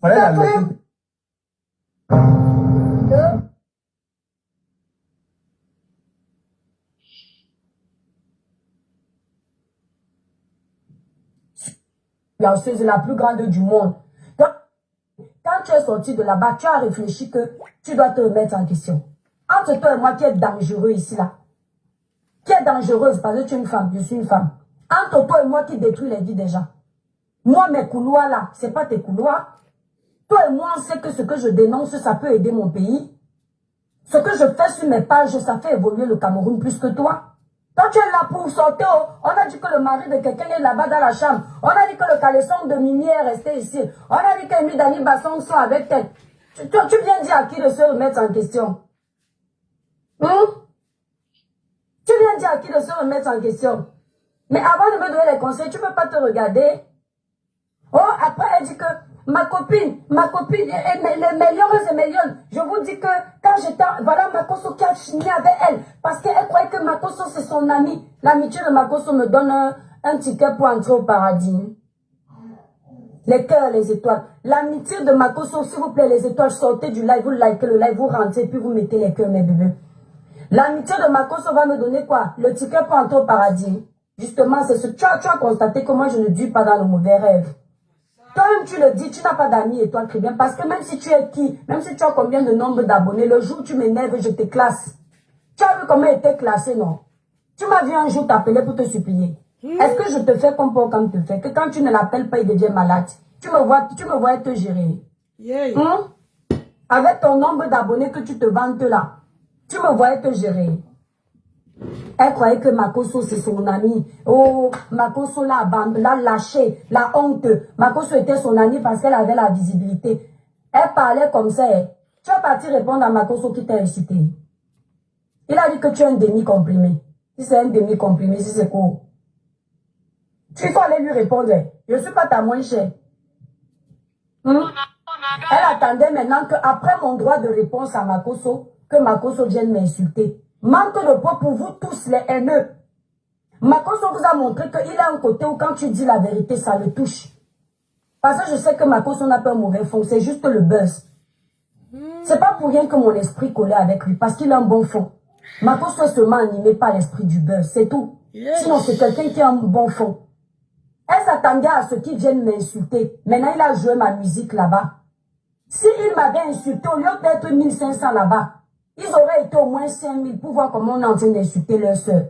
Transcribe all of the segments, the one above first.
Fallait la laisser. C'est la plus grande du monde. Quand tu es sorti de là-bas, tu as réfléchi que tu dois te remettre en question. Entre toi et moi, qui est dangereux ici, là? Qui est dangereuse parce que tu es une femme, je suis une femme. Entre toi et moi, qui détruit les vies des gens. Moi, mes couloirs là, c'est pas tes couloirs. Toi et moi, on sait que ce que je dénonce, ça peut aider mon pays. Ce que je fais sur mes pages, ça fait évoluer le Cameroun plus que toi. Toi, tu es là pour sortir. On a dit que le mari de quelqu'un est là-bas dans la chambre. On a dit que le caleçon de Mimi est resté ici. On a dit que Dani Basson sont avec elle. Tu viens dire à qui de se remettre en question? Tu viens dire à qui de se remettre en question? Mais avant de me donner les conseils, tu ne peux pas te regarder. Oh, après, elle dit que ma copine, mes lions, je vous dis que quand j'étais, voilà Makosso qui a fini avec elle, parce qu'elle croyait que Makosso c'est son ami. L'amitié de Makosso me donne un ticket pour entrer au paradis. Les cœurs, les étoiles. L'amitié de Makosso, s'il vous plaît, les étoiles, sortez du live, vous likez le live, vous rentrez, puis vous mettez les cœurs, mes bébés. L'amitié de Makosso va me donner quoi? Le ticket pour entrer au paradis. Justement, c'est ce que tu as constaté que moi, je ne dure pas dans le mauvais rêve. Toi-même, tu le dis, tu n'as pas d'amis et toi, très bien. Parce que même si tu es qui, même si tu as combien de nombre d'abonnés, le jour où tu m'énerves, je te classe. Tu as vu comment était classé, non? Tu m'as vu un jour t'appeler pour te supplier. Est-ce que je te fais comme pour quand te fais? Que quand tu ne l'appelles pas, il devient malade. Tu me vois te gérer. Avec ton nombre d'abonnés que tu te vantes là, tu me voyais te gérer. Elle croyait que Makosso c'est son ami. Oh, Makosso l'a lâché, la honte. Makosso était son ami parce qu'elle avait la visibilité. Elle parlait comme ça. Tu as parti répondre à Makosso qui t'a incité. Il a dit que tu es un demi-comprimé. Si c'est un demi-comprimé, si c'est quoi? Il faut aller lui répondre. Je ne suis pas ta moins chère. Elle attendait maintenant qu'après mon droit de réponse à Makosso, que Makosso vienne m'insulter. Manque de peau pour vous tous les haineux. Makosso vous a montré qu'il a un côté où quand tu dis la vérité, ça le touche. Parce que je sais que Makosso n'a pas un mauvais fond, c'est juste le buzz. C'est pas pour rien que mon esprit collait avec lui, parce qu'il a un bon fond. Makosso est seulement animé par l'esprit du buzz, c'est tout. Sinon, c'est quelqu'un qui a un bon fond. Elle s'attendait à ce qu'il vienne m'insulter. Maintenant, il a joué ma musique là-bas. S'il m'avait insulté, au lieu d'être 1500 là-bas, ils auraient été au moins 5000 pour voir comment on est en train d'insulter leur soeur.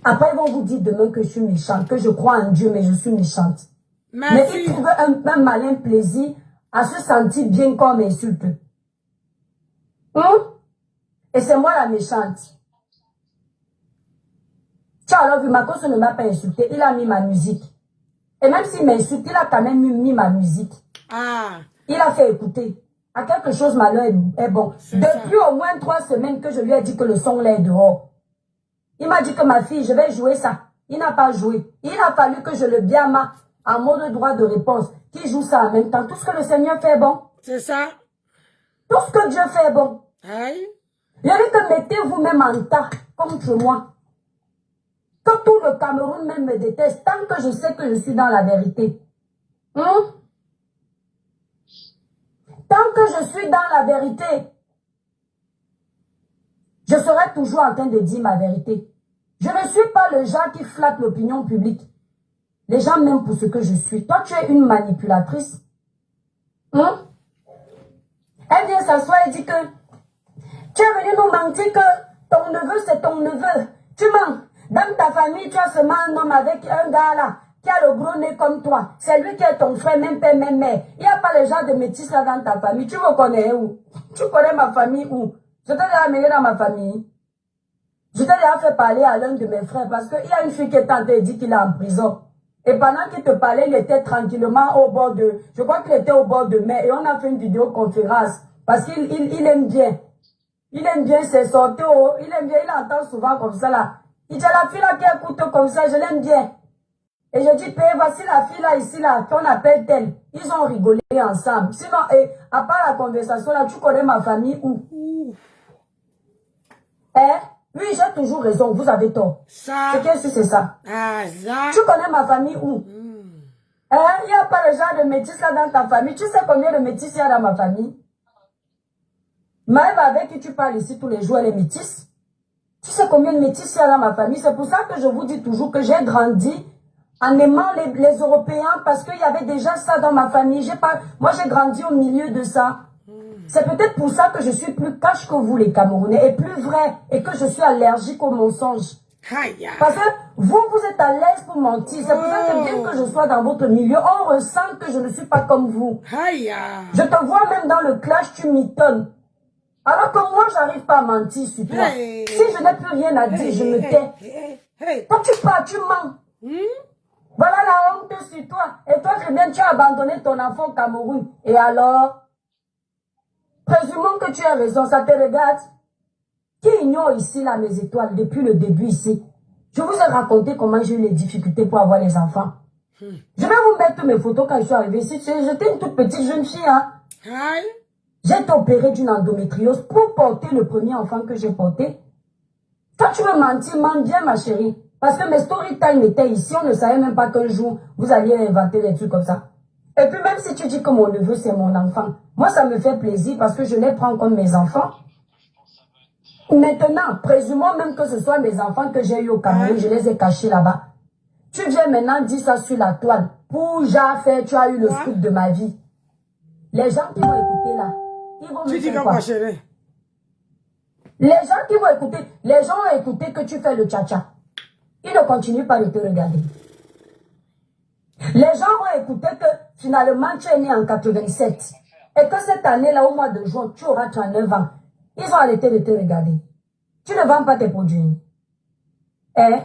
Après, ils vont vous dire demain que je suis méchante, que je crois en Dieu, mais je suis méchante. Mais ils trouvent un malin plaisir à se sentir bien comme insulte. Et c'est moi la méchante. Tu as alors vu, Makosso ne m'a pas insulté, il a mis ma musique. Et même s'il m'insulte, il a quand même mis ma musique. Il a fait écouter. À quelque chose, malheur est bon. Depuis au moins 3 semaines que je lui ai dit que le son là est dehors. Il m'a dit que ma fille, je vais jouer ça. Il n'a pas joué. Il a fallu que je le blâme en mode droit de réponse. Qui joue ça en même temps. Tout ce que le Seigneur fait est bon. C'est ça. Tout ce que Dieu fait est bon. Aïe. Je dis que mettez vous-même en tas contre moi. Que tout le Cameroun même me déteste. Tant que je sais que je suis dans la vérité. Tant que je suis dans la vérité, je serai toujours en train de dire ma vérité. Je ne suis pas le genre qui flatte l'opinion publique. Les gens m'aiment pour ce que je suis. Toi, tu es une manipulatrice. Elle vient s'asseoir et dit que tu es venu nous mentir que ton neveu, c'est ton neveu. Tu mens. Dans ta famille, tu as seulement un homme avec un gars là qui a le gros nez comme toi. C'est lui qui est ton frère, même père, même mère. Il n'y a pas le genre de métis là dans ta famille. Tu me connais où? Tu connais ma famille où? Je t'ai déjà amené dans ma famille. Je t'ai déjà fait parler à l'un de mes frères parce qu'il y a une fille qui est en train de dire qu'il est en prison. Et pendant qu'il te parlait, il était tranquillement au bord de... Je crois qu'il était au bord de mer et on a fait une vidéoconférence parce qu'il aime bien. Il aime bien ses sorties. Il aime bien, il entend souvent comme ça là. Il dit la fille là qui écoute comme ça, je l'aime bien. Et je dis, voici la fille là, ici là, qu'on appelle telle. Ils ont rigolé ensemble. Sinon, à part la conversation là, tu connais ma famille où? Oui, j'ai toujours raison, vous avez tort. C'est qu'est-ce que c'est ça? Ça. Tu connais ma famille où? Hein? Il n'y a pas le genre de métis là dans ta famille. Tu sais combien de métis il y a dans ma famille? Maëva avec qui tu parles ici tous les jours, elle est métisse. Tu sais combien de métis il y a dans ma famille? C'est pour ça que je vous dis toujours que j'ai grandi en aimant les Européens parce qu'il y avait déjà ça dans ma famille. Moi, j'ai grandi au milieu de ça. C'est peut-être pour ça que je suis plus cash que vous, les Camerounais, et plus vrai, et que je suis allergique aux mensonges. Parce que vous êtes à l'aise pour mentir. C'est pour ça que bien que je sois dans votre milieu, on ressent que je ne suis pas comme vous. Je te vois même dans le clash, tu m'étonnes. Alors que moi, j'arrive pas à mentir sur toi. Si je n'ai plus rien à dire, je me tais. Quand tu parles, tu mens. Voilà la honte sur toi. Et toi, très bien, tu as abandonné ton enfant au Cameroun. Et alors? Présumons que tu as raison, ça te regarde. Qui ignore ici là mes étoiles depuis le début ici? Je vous ai raconté comment j'ai eu les difficultés pour avoir les enfants. Je vais vous mettre mes photos quand je suis arrivée ici. J'étais une toute petite jeune fille. Hein. J'ai été opérée d'une endométriose pour porter le premier enfant que j'ai porté. Quand tu veux mentir, mens bien ma chérie. Parce que mes story time étaient ici, on ne savait même pas qu'un jour, vous alliez inventer des trucs comme ça. Et puis même si tu dis que mon neveu c'est mon enfant, moi ça me fait plaisir parce que je les prends comme mes enfants. Maintenant, présumons même que ce soit mes enfants que j'ai eu au Cameroun, je les ai cachés là-bas. Tu viens maintenant dire ça sur la toile. Pour faire, tu as eu le scoop de ma vie. Les gens qui vont écouter là, ils vont me dire quoi? Les gens qui vont écouter, les gens vont écouter que tu fais le tcha-tcha. Ils ne continuent pas de te regarder. Les gens vont écouter que finalement tu es né en 87 et que cette année-là, au mois de juin, tu auras 39 ans. Ils ont arrêté de te regarder. Tu ne vends pas tes produits. Hein?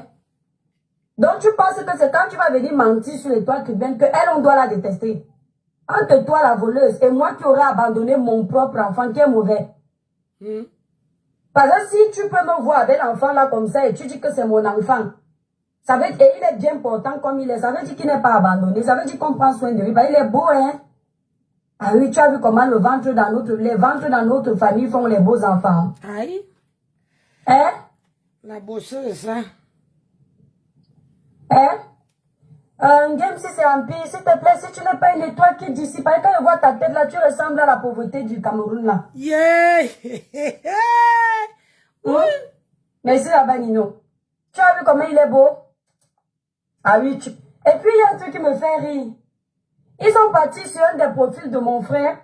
Donc tu penses que c'est quand tu vas venir mentir sur les toiles cubaines qu'elle, on doit la détester. Entre toi, la voleuse, et moi qui aurais abandonné mon propre enfant qui est mauvais. Parce que si tu peux me voir avec l'enfant là comme ça et tu dis que c'est mon enfant, ça veut dire qu'il est bien portant comme il est. Ça veut dire qu'il n'est pas abandonné. Ça veut dire qu'on prend soin de lui. Bah, il est beau, hein? Ah oui, tu as vu comment les ventres dans notre famille font les beaux enfants. Aïe. Hein? La bosseuse, ça. Hein? Game, si c'est un pays, s'il te plaît, si tu n'es pas une étoile qui dissipe, quand je vois ta tête là, tu ressembles à la pauvreté du Cameroun là. Yeah! Oui. Merci là-bas, Nino. Tu as vu comment il est beau? Ah oui, Et puis il y a un truc qui me fait rire. Ils sont partis sur un des profils de mon frère.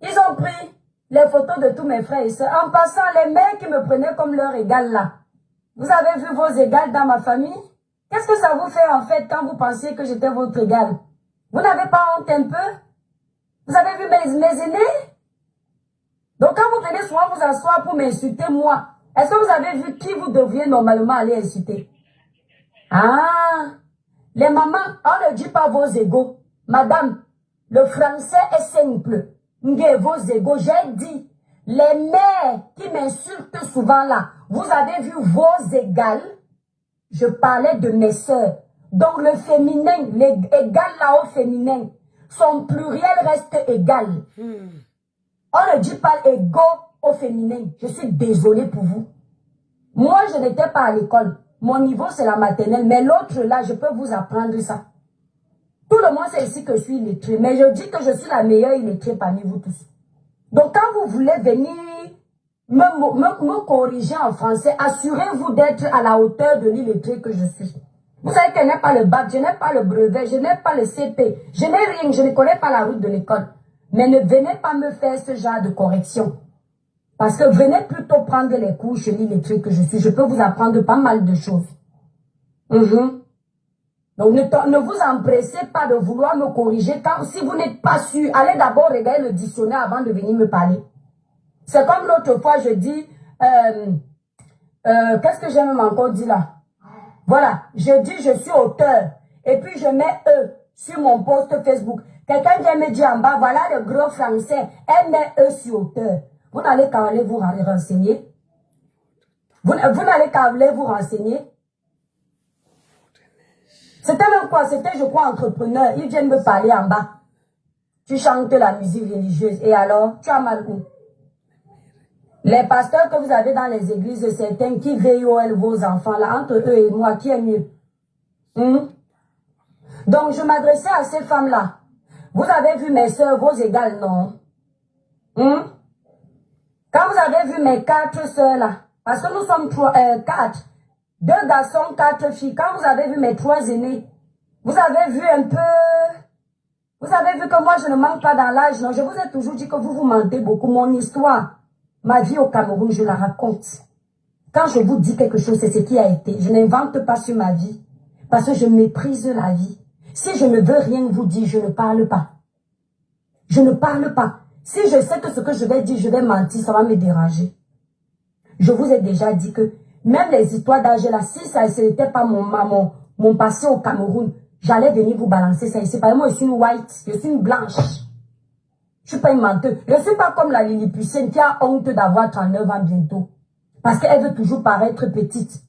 Ils ont pris les photos de tous mes frères et sœurs. En passant, les mères qui me prenaient comme leur égal là. Vous avez vu vos égales dans ma famille? Qu'est-ce que ça vous fait en fait quand vous pensiez que j'étais votre égal? Vous n'avez pas honte un peu? Vous avez vu mes aînés? Donc quand vous venez souvent vous asseoir pour m'insulter moi, est-ce que vous avez vu qui vous devriez normalement aller insulter? Ah! Les mamans, on ne dit pas vos égaux. Madame, le français est simple. Vos égaux, j'ai dit, les mères qui m'insultent souvent là, vous avez vu vos égales? Je parlais de mes sœurs. Donc le féminin, l'égal là au féminin, son pluriel reste égal. On ne dit pas égaux au féminin. Je suis désolée pour vous. Moi, je n'étais pas à l'école. Mon niveau, c'est la maternelle. Mais l'autre là, je peux vous apprendre ça. Tout le monde sait ici que je suis illettrée. Mais je dis que je suis la meilleure illettrée parmi vous tous. Donc quand vous voulez venir me corriger en français, assurez-vous d'être à la hauteur de l'illettré que je suis. Vous savez que je n'ai pas le bac, je n'ai pas le brevet, je n'ai pas le CP, je n'ai rien, je ne connais pas la route de l'école. Mais ne venez pas me faire ce genre de correction. Parce que venez plutôt prendre les cours chez l'illettré que je suis. Je peux vous apprendre pas mal de choses. Donc ne vous empressez pas de vouloir me corriger quand, si vous n'êtes pas sûr. Allez d'abord regarder le dictionnaire avant de venir me parler. C'est comme l'autre fois, je dis, qu'est-ce que j'ai même encore dit là? Voilà, je dis je suis auteur. Et puis je mets E sur mon post Facebook. Quelqu'un vient me dire en bas, voilà le gros français, elle met E sur auteur. Vous n'allez qu'à aller vous renseigner. Vous n'allez qu'à aller vous renseigner. C'était même quoi? C'était, je crois, entrepreneur. Ils viennent me parler en bas. Tu chantes la musique religieuse. Et alors, tu as mal où? Les pasteurs que vous avez dans les églises, certains qui veillent vos enfants, là, entre eux et moi, qui est mieux? Donc, je m'adressais à ces femmes-là. Vous avez vu mes soeurs, vos égales, non? Quand vous avez vu mes 4 soeurs-là, parce que nous sommes 4, 2 garçons, 4 filles. Quand vous avez vu mes 3 aînés, vous avez vu un peu... Vous avez vu que moi, je ne manque pas dans l'âge, non? Je vous ai toujours dit que vous mentez beaucoup. Mon histoire, ma vie au Cameroun, je la raconte. Quand je vous dis quelque chose, c'est ce qui a été. Je n'invente pas sur ma vie. Parce que je méprise la vie. Si je ne veux rien vous dire, je ne parle pas. Je ne parle pas. Si je sais que ce que je vais dire, je vais mentir, ça va me déranger. Je vous ai déjà dit que même les histoires d'âge là, si ça n'était pas mon passé au Cameroun, j'allais venir vous balancer ça ici. Parce que moi, je suis une white, je suis une blanche. Je ne suis pas une menteuse. Je ne suis pas comme la Lilliputienne qui a honte d'avoir 39 ans bientôt. Parce qu'elle veut toujours paraître petite.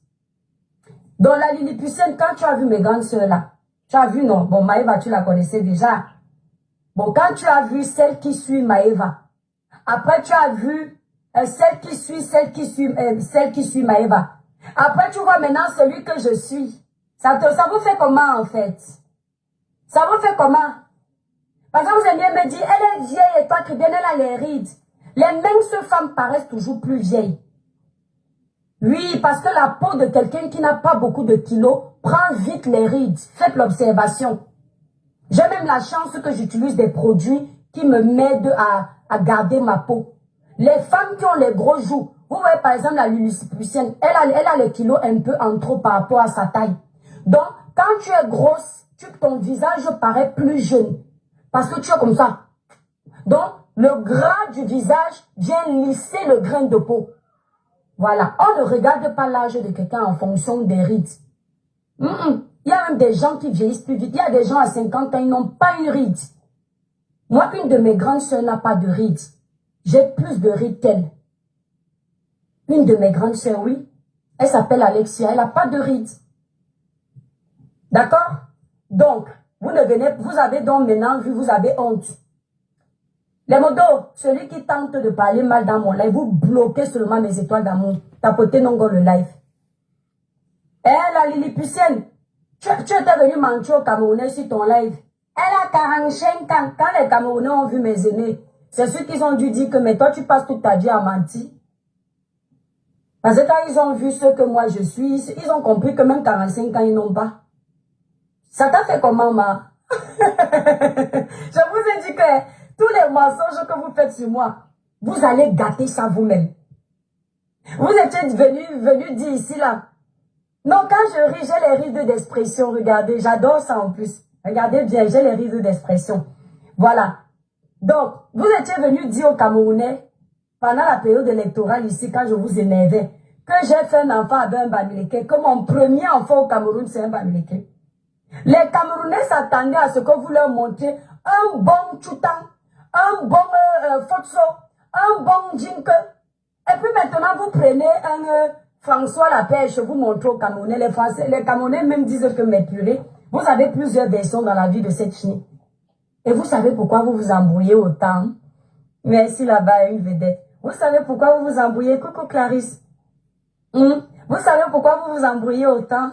Donc la Lilliputienne, quand tu as vu mes grandes soeurs là, tu as vu, non? Bon, Maëva, tu la connaissais déjà. Bon, quand tu as vu celle qui suit Maëva, après tu as vu celle qui suit Maëva. Après tu vois maintenant celui que je suis. Ça vous fait comment en fait? Ça vous fait comment? Parce que vous aimez me dire, elle est vieille et toi qui donnes elle a les rides. Les minces femmes paraissent toujours plus vieilles. Oui, parce que la peau de quelqu'un qui n'a pas beaucoup de kilos prend vite les rides. Faites l'observation. J'ai même la chance que j'utilise des produits qui me m'aident à garder ma peau. Les femmes qui ont les gros joues, vous voyez par exemple la Lilliputienne, elle a les kilos un peu en trop par rapport à sa taille. Donc, quand tu es grosse, ton visage paraît plus jeune. Parce que tu es comme ça. Donc, le gras du visage vient lisser le grain de peau. Voilà. On ne regarde pas l'âge de quelqu'un en fonction des rides. Il y a même des gens qui vieillissent plus vite. Il y a des gens à 50 ans, ils n'ont pas une ride. Moi, une de mes grandes soeurs n'a pas de ride. J'ai plus de rides qu'elle. Une de mes grandes soeurs, oui. Elle s'appelle Alexia. Elle n'a pas de ride. D'accord? Donc, vous avez donc maintenant vu, vous avez honte. Les modos, celui qui tente de parler mal dans mon live, vous bloquez seulement mes étoiles d'amour. Tapotez non le live. La Lilliputienne, tu étais venu mentir au Camerounais sur ton live. Elle a 45 ans. Quand les Camerounais ont vu mes aînés, c'est ceux qui ont dû dire que mais toi tu passes toute ta vie à mentir. Parce que quand ils ont vu ce que moi je suis, ils ont compris que même 45 ans ils n'ont pas. Ça t'a fait comment, ma? Je vous ai dit que tous les mensonges que vous faites sur moi, vous allez gâter ça vous-même. Vous étiez venu dire ici, là. Non, quand je ris, j'ai les rides d'expression. Regardez, j'adore ça en plus. Regardez bien, j'ai les rides d'expression. Voilà. Donc, vous étiez venu dire aux Camerounais, pendant la période électorale ici, quand je vous énervais, que j'ai fait un enfant avec un Bamileke, que mon premier enfant au Cameroun, c'est un Bamileke. Les Camerounais s'attendaient à ce que vous leur montriez un bon Tchoutan, un bon Fotso, un bon Djinke. Et puis maintenant, vous prenez un François Lapêche, vous montrez aux Camerounais. Les Camerounais même disent que, mais purée, vous avez plusieurs versions dans la vie de cette fille. Et vous savez pourquoi vous vous embrouillez autant? Merci là-bas, une vedette. Vous savez pourquoi vous vous embrouillez? Coucou Clarisse. Vous savez pourquoi vous vous embrouillez autant?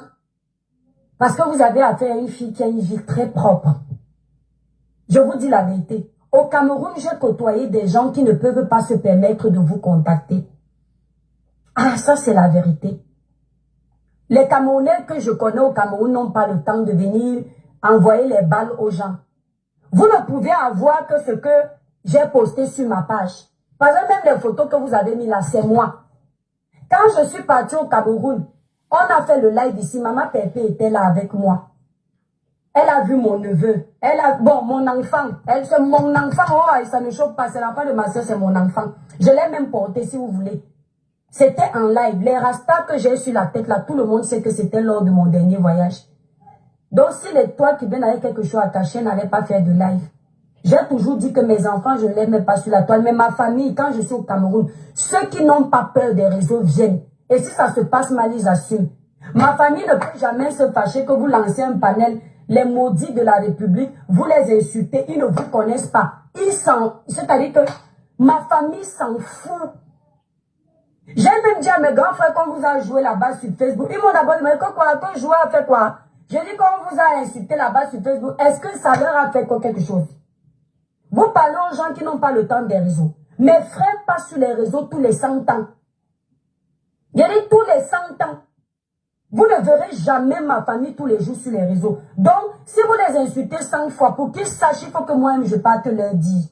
Parce que vous avez affaire à une fille qui a une vie très propre. Je vous dis la vérité. Au Cameroun, j'ai côtoyé des gens qui ne peuvent pas se permettre de vous contacter. Ah, ça c'est la vérité. Les Camerounais que je connais au Cameroun n'ont pas le temps de venir envoyer les balles aux gens. Vous ne pouvez avoir que ce que j'ai posté sur ma page. Par exemple, même les photos que vous avez mis là, c'est moi. Quand je suis partie au Cameroun, on a fait le live ici. Maman Pépé était là avec moi. Elle a vu mon neveu. Bon, mon enfant. C'est mon enfant. Oh, ça ne choque pas. C'est l'enfant de ma soeur, c'est mon enfant. Je l'ai même porté, si vous voulez. C'était en live. Les rastas que j'ai sur la tête, là, tout le monde sait que c'était lors de mon dernier voyage. Donc, si les toits qui viennent avec quelque chose à cacher n'allaient pas faire de live. J'ai toujours dit que mes enfants, je ne les mets pas sur la toile. Mais ma famille, quand je suis au Cameroun, ceux qui n'ont pas peur des réseaux viennent. Et si ça se passe mal, ils assument. Ma famille ne peut jamais se fâcher que vous lancez un panel. Les maudits de la République, vous les insultez, ils ne vous connaissent pas. C'est-à-dire que ma famille s'en fout. J'ai même dit à mes grands frères qu'on vous a joué là-bas sur Facebook. Ils m'ont d'abord demandé que jouer a fait quoi? Je dis qu'on vous a insulté là-bas sur Facebook, est-ce que ça leur a fait quelque chose? Vous parlez aux gens qui n'ont pas le temps des réseaux. Mes frères passent sur les réseaux tous les 100 ans. Je dis tous les 100 ans. Vous ne verrez jamais ma famille tous les jours sur les réseaux. Donc, si vous les insultez 100 fois, pour qu'ils sachent, il faut que moi-même je parte leur dire.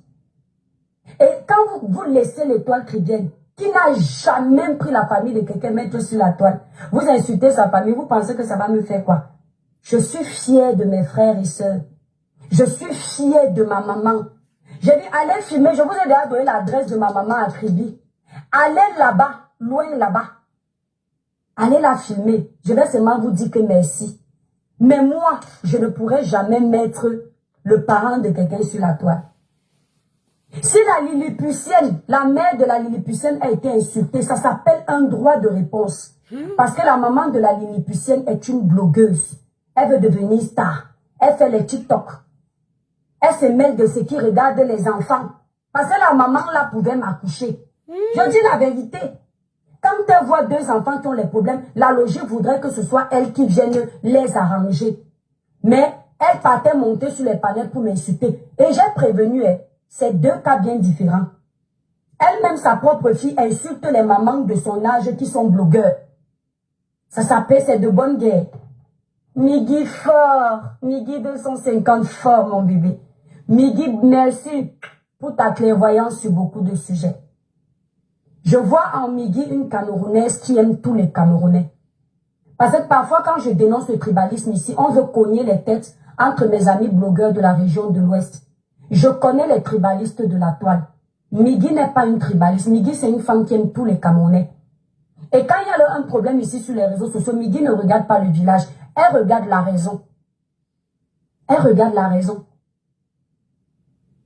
Et quand vous laissez l'étoile chrétienne, qui n'a jamais pris la famille de quelqu'un mettre sur la toile, vous insultez sa famille, vous pensez que ça va me faire quoi? Je suis fière de mes frères et sœurs. Je suis fière de ma maman. J'ai dit, allez filmer, je vous ai déjà donné l'adresse de ma maman à Kribi. Allez là-bas, loin là-bas. Allez la filmer. Je vais seulement vous dire que merci. Mais moi, je ne pourrai jamais mettre le parent de quelqu'un sur la toile. Si la Lilliputienne, la mère de la Lilliputienne a été insultée, ça s'appelle un droit de réponse. Parce que la maman de la Lilliputienne est une blogueuse. Elle veut devenir star. Elle fait les TikTok. Elle se mêle de ce qui regarde les enfants. Parce que la maman là pouvait m'accoucher. Je dis la vérité. Quand elle voit deux enfants qui ont les problèmes, la logique voudrait que ce soit elle qui vienne les arranger. Mais elle partait monter sur les panels pour m'insulter. Et j'ai prévenu, c'est deux cas bien différents. Elle-même, sa propre fille, insulte les mamans de son âge qui sont blogueurs. Ça s'appelle, c'est de bonne guerre. Migui fort, Migui 250 fort, mon bébé. Migui, merci pour ta clairvoyance sur beaucoup de sujets. Je vois en Migui une Camerounaise qui aime tous les Camerounais. Parce que parfois, quand je dénonce le tribalisme ici, on veut cogner les têtes entre mes amis blogueurs de la région de l'Ouest. Je connais les tribalistes de la toile. Migui n'est pas une tribaliste. Migui, c'est une femme qui aime tous les Camerounais. Et quand il y a un problème ici sur les réseaux sociaux, Migui ne regarde pas le village. Elle regarde la raison. Elle regarde la raison.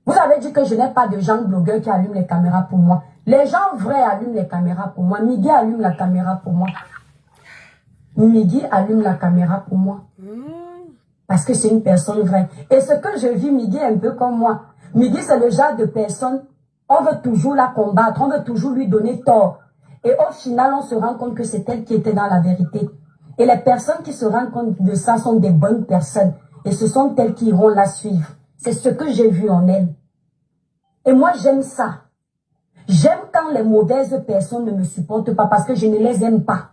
Vous avez dit que je n'ai pas de gens blogueurs qui allument les caméras pour moi. Les gens vrais allument les caméras pour moi. Migui allume la caméra pour moi. Migui allume la caméra pour moi. Parce que c'est une personne vraie. Et ce que je vis, Migui est un peu comme moi. Migui, c'est le genre de personne, on veut toujours la combattre, on veut toujours lui donner tort. Et au final, on se rend compte que c'est elle qui était dans la vérité. Et les personnes qui se rendent compte de ça sont des bonnes personnes. Et ce sont elles qui iront la suivre. C'est ce que j'ai vu en elle. Et moi, j'aime ça. J'aime quand les mauvaises personnes ne me supportent pas parce que je ne les aime pas.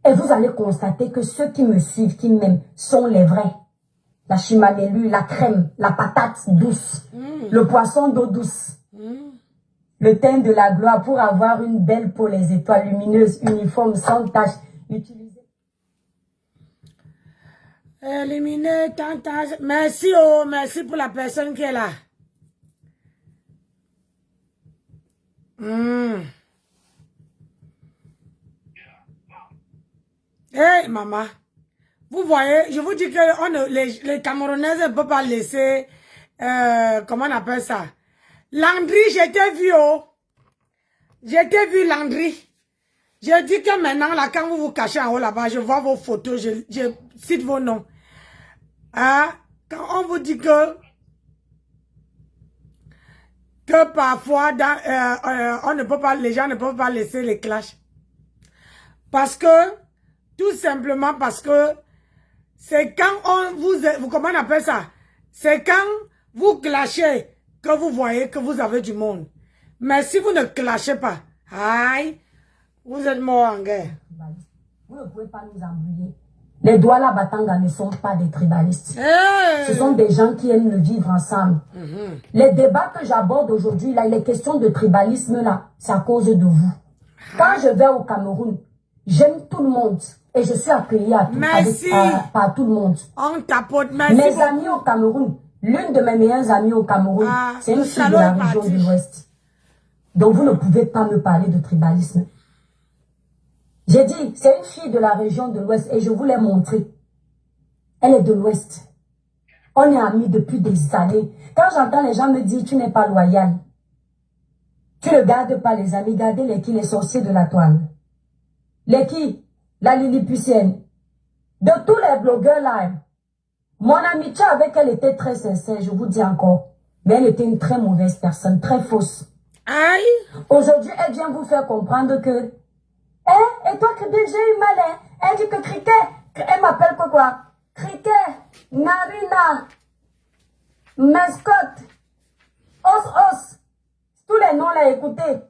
Et vous allez constater que ceux qui me suivent, qui m'aiment, sont les vrais. La chimalélu, la crème, la patate douce, le poisson d'eau douce, le teint de la gloire pour avoir une belle peau, les étoiles lumineuses, uniformes, sans taches. Utilisez. Éliminer tant. Merci, oh, merci pour la personne qui est là. Hey, maman. Vous voyez, je vous dis que les Camerounaises ne peuvent pas laisser, comment on appelle ça? Landry, j'étais vu, oh. J'étais vu Landry. Je dis que maintenant, là, quand vous vous cachez en haut là-bas, je vois vos photos, je cite vos noms. Hein? Quand on vous dit que parfois, on ne peut pas, les gens ne peuvent pas laisser les clashs. Parce que, tout simplement parce que, c'est quand vous comment on appelle ça? C'est quand vous clashez que vous voyez que vous avez du monde. Mais si vous ne clashez pas, aïe, vous êtes mort en guerre. Vous ne pouvez pas nous embrouiller. Les Douala Batanga ne sont pas des tribalistes. Hey! Ce sont des gens qui aiment le vivre ensemble. Les débats que j'aborde aujourd'hui, là, les questions de tribalisme, là, c'est à cause de vous. Quand je vais au Cameroun, j'aime tout le monde. Et je suis accueillie par tout le monde. On tapote, merci. Mes amis au Cameroun, l'une de mes meilleures amies au Cameroun, c'est une fille de la région de l'Ouest. Donc vous ne pouvez pas me parler de tribalisme. J'ai dit, c'est une fille de la région de l'Ouest et je vous l'ai montré. Elle est de l'Ouest. On est amis depuis des années. Quand j'entends les gens me dire, tu n'es pas loyal. Tu ne gardes pas les amis, gardez les sorciers de la toile. Les qui? La Lilliputienne. De tous les blogueurs là, mon amitié avec elle était très sincère, je vous dis encore. Mais elle était une très mauvaise personne, très fausse. Aïe! Aujourd'hui, elle vient vous faire comprendre que et toi, Cricket, j'ai eu mal, hein. Elle dit que Cricket, Elle m'appelle quoi? Cricket, Narina, Mascotte, Os. Tous les noms là, écoutez.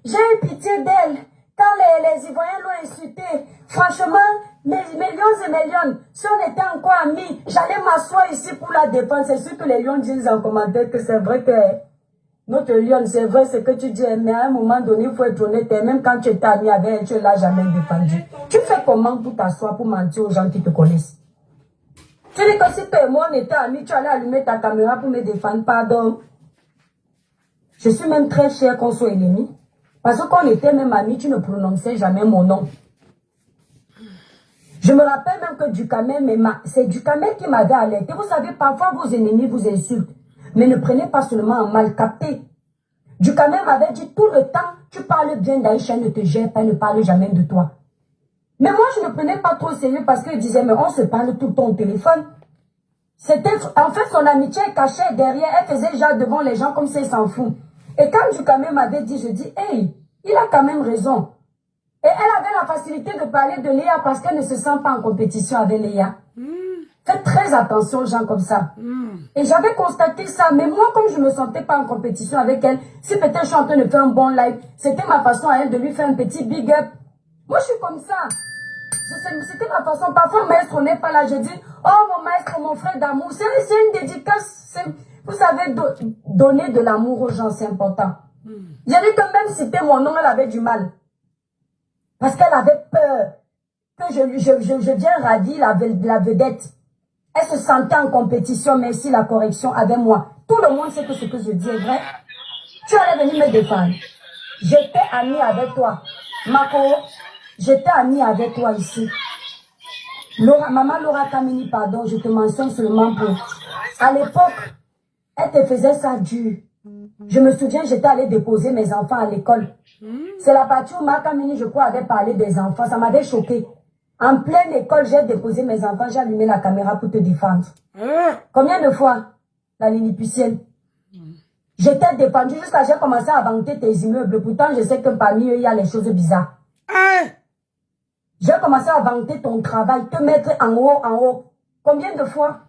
J'ai eu pitié d'elle. Quand les Ivoiriens l'ont insultée, franchement, millions et millions, si on était encore amis, j'allais m'asseoir ici pour la défendre. C'est sûr que les lions disent en commentaire que c'est vrai que notre lion, c'est vrai ce que tu dis, mais à un moment donné, il faut être honnête. Et même quand tu étais ami avec elle, tu ne l'as jamais défendu. Tu fais comment pour t'asseoir, pour mentir aux gens qui te connaissent? Tu dis que si toi et moi on était amis, tu allais allumer ta caméra pour me défendre, pardon. Je suis même très chère qu'on soit ennemis. Parce que quand on était même amis, tu ne prononçais jamais mon nom. Je me rappelle même que Dukamel, c'est Dukamel qui m'avait alerté. Vous savez, parfois vos ennemis vous insultent. Mais ne prenez pas seulement en mal capté. Dukamel m'avait dit tout le temps, tu parles bien d'Aïcha, ne te gère pas, ne parle jamais de toi. Mais moi, je ne prenais pas trop au sérieux parce qu'il disait, mais on se parle tout le temps au téléphone. C'était, en fait, son amitié cachée derrière, elle faisait genre devant les gens comme ça, il s'en fout. Et quand Dukamel m'avait dit, je dis, hey, il a quand même raison. Et elle avait la facilité de parler de Léa parce qu'elle ne se sent pas en compétition avec Léa. Faites très attention aux gens comme ça. Et j'avais constaté ça, mais moi, comme je ne me sentais pas en compétition avec elle, si peut-être je suis en train de faire un bon live, c'était ma façon à elle de lui faire un petit big up. Moi, je suis comme ça. C'était ma façon. Parfois, maître n'est pas là. Je dis, oh, mon maître, mon frère d'amour. C'est une dédicace. Vous savez, donner de l'amour aux gens, c'est important. J'ai dit que même citer mon nom, elle avait du mal. Parce qu'elle avait peur que je vienne ravir la vedette. Elle se sentait en compétition, merci la correction avec moi. Tout le monde sait que ce que je dis est vrai. Tu allais venir me défendre. J'étais amie avec toi. Mako, j'étais amie avec toi ici. Maman Laura Kamini, pardon, je te mentionne seulement pour... À l'époque, elle te faisait ça dur. Je me souviens, j'étais allée déposer mes enfants à l'école. C'est la partie où Marc Kamini, je crois, avait parlé des enfants. Ça m'avait choqué. En pleine école, j'ai déposé mes enfants, j'ai allumé la caméra pour te défendre. Combien de fois, la Lilliputienne? J'étais défendue jusqu'à j'ai commencé à vanter tes immeubles. Pourtant, je sais que parmi eux, il y a les choses bizarres. J'ai commencé à vanter ton travail, te mettre en haut. Combien de fois?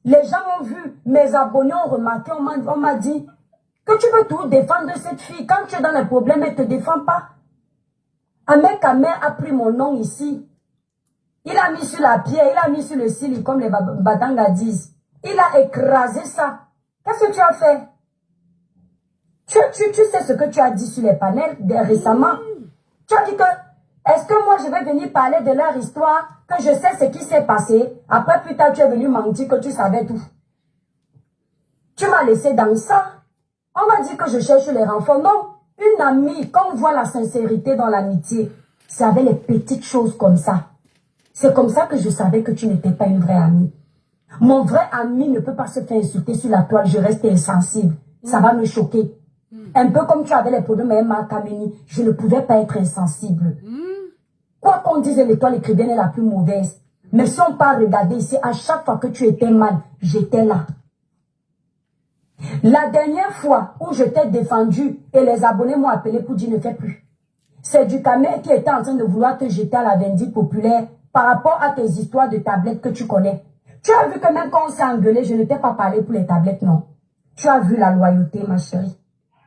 Les gens ont vu, mes abonnés ont remarqué, on m'a dit que tu veux tout défendre de cette fille. Quand tu es dans les problèmes, elle ne te défend pas. Ahmed Kamer a pris mon nom ici. Il a mis sur la pierre, il a mis sur le cil, comme les Badanga disent. Il a écrasé ça. Qu'est-ce que tu as fait? Tu sais ce que tu as dit sur les panels récemment. Tu as dit que, est-ce que moi je vais venir parler de leur histoire, que je sais ce qui s'est passé. Après, plus tard, tu es venu mentir que tu savais tout. Tu m'as laissé dans ça. On m'a dit que je cherche les renforts. Non, une amie, quand on voit la sincérité dans l'amitié, c'est avec les petites choses comme ça. C'est comme ça que je savais que tu n'étais pas une vraie amie. Mon vrai ami ne peut pas se faire insulter sur la toile, je reste insensible. Ça va me choquer. Un peu comme tu avais les problèmes avec Marc Kamini, je ne pouvais pas être insensible. Quoi qu'on dise, l'étoile écrivaine est la plus mauvaise. Mais si on part regarder ici, à chaque fois que tu étais mal, j'étais là. La dernière fois où je t'ai défendu et les abonnés m'ont appelé pour dire ne fais plus. C'est Dukamel qui était en train de vouloir te jeter à la vindicte populaire par rapport à tes histoires de tablettes que tu connais. Tu as vu que même quand on s'est engueulé, je ne t'ai pas parlé pour les tablettes, non. Tu as vu la loyauté, ma chérie.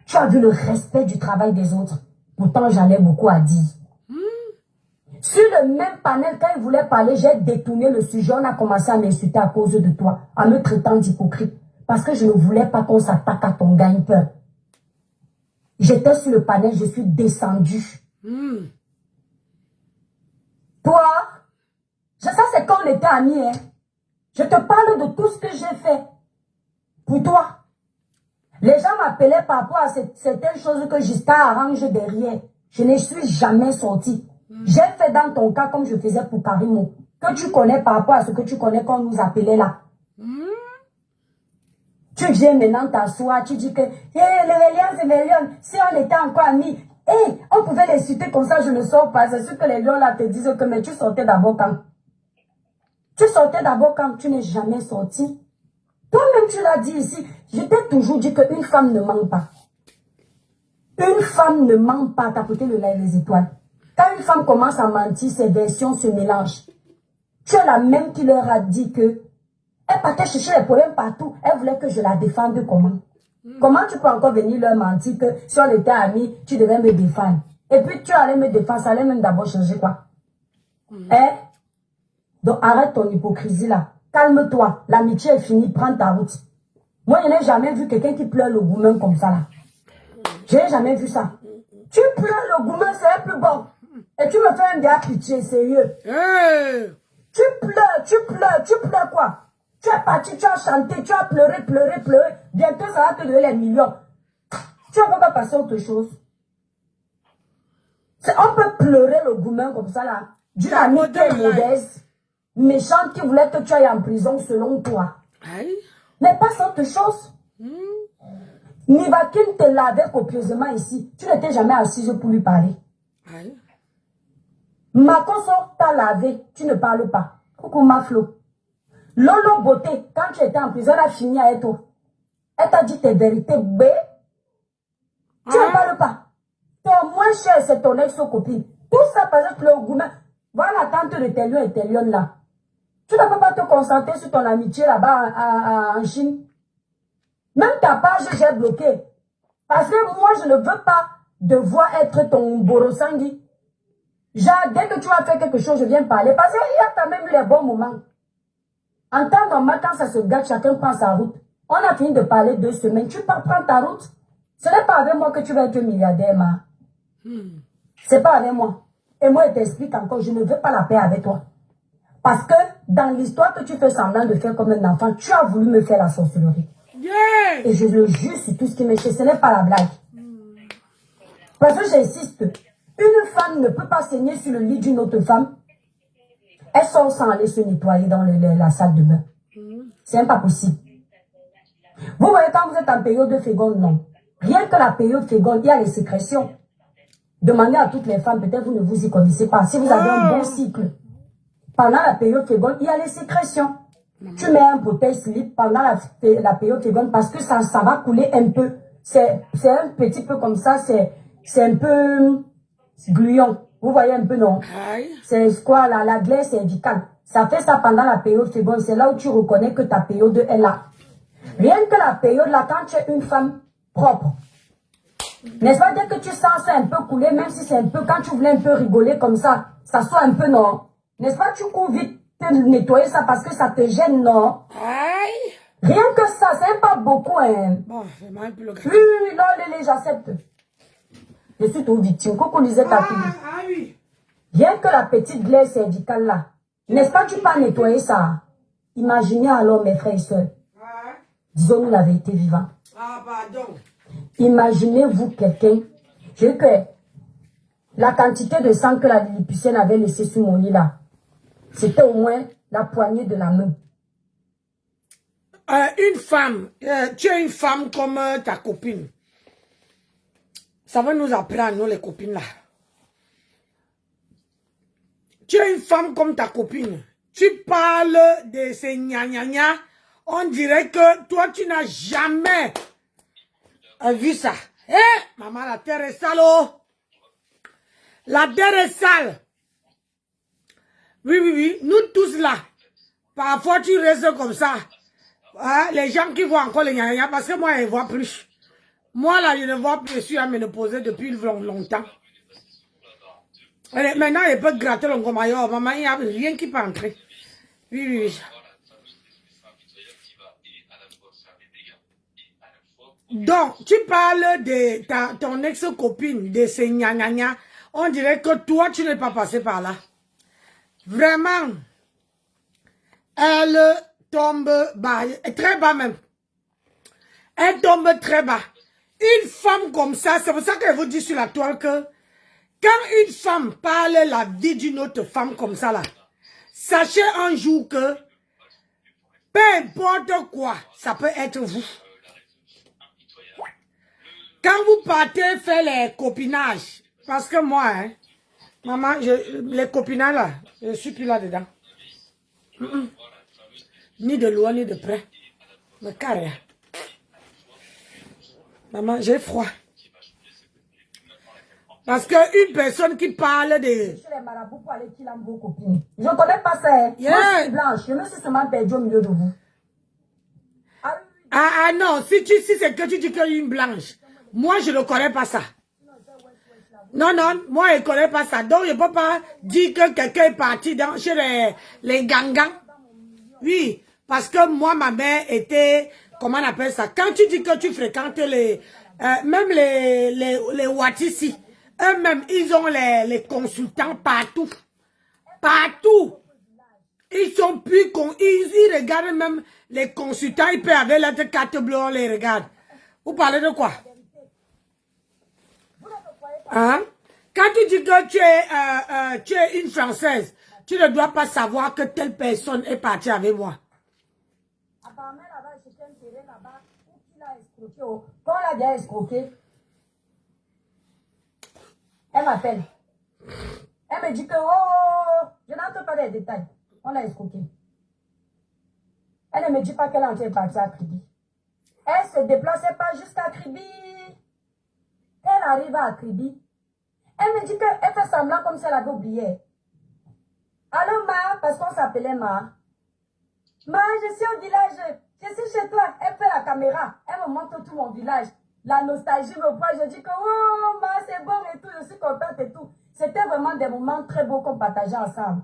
Tu as vu le respect du travail des autres. Pourtant, j'en ai beaucoup à dire. Sur le même panel, quand il voulait parler, j'ai détourné le sujet. On a commencé à m'insulter à cause de toi, en me traitant d'hypocrite. Parce que je ne voulais pas qu'on s'attaque à ton gagne-pain. J'étais sur le panel, je suis descendue. Toi, ça c'est quand on était amis. Hein. Je te parle de tout ce que j'ai fait. Pour toi. Les gens m'appelaient par rapport à certaines choses que Giscard arrange derrière. Je ne suis jamais sortie. J'ai fait dans ton cas comme je faisais pour Karimo. Que tu connais par rapport à ce que tu connais qu'on nous appelait là. Tu viens maintenant t'asseoir, tu dis que les lions, si on était encore amis, on pouvait les citer comme ça, je ne sors pas. C'est sûr que les lions là te disent que mais tu sortais d'abord quand? Tu sortais d'abord quand tu n'es jamais sorti. Toi-même tu l'as dit ici, je t'ai toujours dit qu'une femme ne ment pas. Une femme ne ment pas, t'as écouté le live des étoiles. Quand une femme commence à mentir, ses versions se mélangent. Tu es la même qui leur a dit que elle partait chercher les problèmes partout. Elle voulait que je la défende comment? Comment tu peux encore venir leur mentir que si on était amis, tu devais me défendre? Et puis tu allais me défendre, ça allait même d'abord changer quoi? Hein? Donc arrête ton hypocrisie là. Calme-toi. L'amitié est finie, prends ta route. Moi, je n'ai jamais vu quelqu'un qui pleure le gourmand comme ça là. Je n'ai jamais vu ça. Tu pleures le gourmand, c'est plus bon. Et tu me fais un gars pitié, sérieux. Hey. Tu pleures quoi? Tu es parti, tu as chanté, tu as pleuré. Bientôt, ça va te donner les millions. Tu ne peux pas passer à autre chose. On peut pleurer le gourmand comme ça là. D'une amie qui est mauvaise, méchante, qui voulait que tu ailles en prison selon toi. Aïe. Mais pas autre chose. Nivakin te lavait copieusement ici. Tu n'étais jamais assise pour lui parler. Aïe. Makoso t'a lavé, tu ne parles pas. Coucou Maflo. Lolo Beauté, quand tu étais en prison, elle a fini avec toi. Elle t'a dit tes vérités, B. Tu ne parles pas. Ton moins cher, c'est ton ex-copine. Tout ça, par exemple, le gourmand. Voilà la tante de tes lions et tes lions là. Tu ne peux pas te concentrer sur ton amitié là-bas en Chine. Même ta page, j'ai bloqué. Parce que moi, je ne veux pas devoir être ton Borosangui. Genre, dès que tu vas faire quelque chose, je viens parler. Parce qu'il y a quand même eu les bons moments. En temps normal, quand ça se gâte, chacun prend sa route. On a fini de parler 2 semaines. Tu prends ta route. Ce n'est pas avec moi que tu vas être milliardaire, ma. C'est pas avec moi. Et moi, je t'explique encore, je ne veux pas la paix avec toi. Parce que dans l'histoire que tu fais semblant de faire comme un enfant, tu as voulu me faire la sorcellerie. Yeah. Et je le jure sur tout ce qui me fait, ce n'est pas la blague. Parce que j'insiste, une femme ne peut pas saigner sur le lit d'une autre femme. Elle sort sans aller se nettoyer dans la salle de bain. C'est pas possible. Vous voyez, quand vous êtes en période de féconde, non. Rien que la période féconde, il y a les sécrétions. Demandez à toutes les femmes, peut-être vous ne vous y connaissez pas. Si vous avez un bon cycle, pendant la période féconde, il y a les sécrétions. Tu mets un protège-slip pendant la période féconde parce que ça va couler un peu. C'est un petit peu comme ça, c'est un peu gluant. Vous voyez un peu, non? C'est quoi, la glaire cervicale. Ça fait ça pendant la période féconde. C'est là où tu reconnais que ta période est là. Rien que la période là, quand tu es une femme propre, n'est-ce pas, dès que tu sens ça un peu couler, même si c'est un peu, quand tu voulais un peu rigoler comme ça soit un peu, non? N'est-ce pas, tu cours vite te nettoyer ça parce que ça te gêne, non? Aïe. Rien que ça, c'est pas beaucoup, hein. Bon, c'est mal pour le gars. Oui, non, j'accepte. Je suis trop victime. Coucou Lisette a fini. Oui. Rien que la petite glaire cervicale là, n'est-ce pas, tu peux nettoyer ça? Imaginez alors, mes frères et sœurs. Disons-nous la vérité vivante. Ah, pardon. Imaginez-vous quelqu'un, j'ai vu que la quantité de sang que la lilliputienne avait laissé sur mon lit là, c'était au moins la poignée de la main. Une femme, tu es une femme comme ta copine. Ça va nous apprendre, nous les copines là. Tu es une femme comme ta copine. Tu parles de ces gna-gna-gna. On dirait que toi, tu n'as jamais vu ça. Eh, maman, la terre est sale, oh. La terre est sale. Oui, oui, oui. Nous tous là. Parfois, tu restes comme ça. Hein? Les gens qui voient encore les gna-gna, parce que moi, je ne vois plus. Moi, là, je ne vois plus. Je suis à ménopauser depuis longtemps. Et maintenant, je peux gratter le gomaillot. Maman, il n'y a rien qui peut entrer. Oui, oui, oui. Donc, tu parles de ton ex-copine, de ces gna-gna-gna. On dirait que toi, tu n'es pas passé par là. Vraiment. Elle tombe bas, très bas même. Elle tombe très bas. Une femme comme ça, c'est pour ça que je vous dis sur la toile que quand une femme parle la vie d'une autre femme comme ça là, sachez un jour que peu importe quoi, ça peut être vous. Quand vous partez faire les copinages, parce que moi, hein, maman, les copinages là, je suis plus là-dedans. Ni de loin, ni de près. Mais carré. Maman, j'ai froid. Parce qu'une personne qui parle de... Chez les marabouts pour aller killer vos copines. Je ne connais pas ça. Hein. Yeah. Moi, je suis blanche. Je me suis seulement perdue au milieu de vous. Ah non, si c'est que tu dis qu'il y a une blanche, moi je ne connais pas ça. Non, non, moi je ne connais pas ça. Donc je ne peux pas dire que quelqu'un est parti chez les gangans. Oui, parce que moi ma mère était, comment on appelle ça, quand tu dis que tu fréquentes même les Watissi, eux-mêmes ils ont les consultants partout. Partout. Ils sont plus ils regardent même les consultants, ils peuvent avec la carte bleue, on les regarde. Vous parlez de quoi? Hein? Quand tu dis que tu es une Française, tu ne dois pas savoir que telle personne est partie avec moi. Apparemment, là-bas, c'était un terrain là-bas où il a escroqué. Quand on l'a bien escroqué, elle m'appelle. Elle me dit que, oh, je n'entre pas les détails. On l'a escroqué. Elle ne me dit pas qu'elle est en train de partir à Kribi. Elle se déplaçait pas jusqu'à Kribi. Elle arrive à Kribi. Elle me dit qu'elle fait semblant comme si elle avait oublié. Allô, Ma, parce qu'on s'appelait Ma. Ma, je suis au village. Je suis chez toi. Elle fait la caméra. Elle me montre tout mon village. La nostalgie me prend. Je dis que, oh, Ma, c'est bon et tout. Je suis contente et tout. C'était vraiment des moments très beaux qu'on partageait ensemble.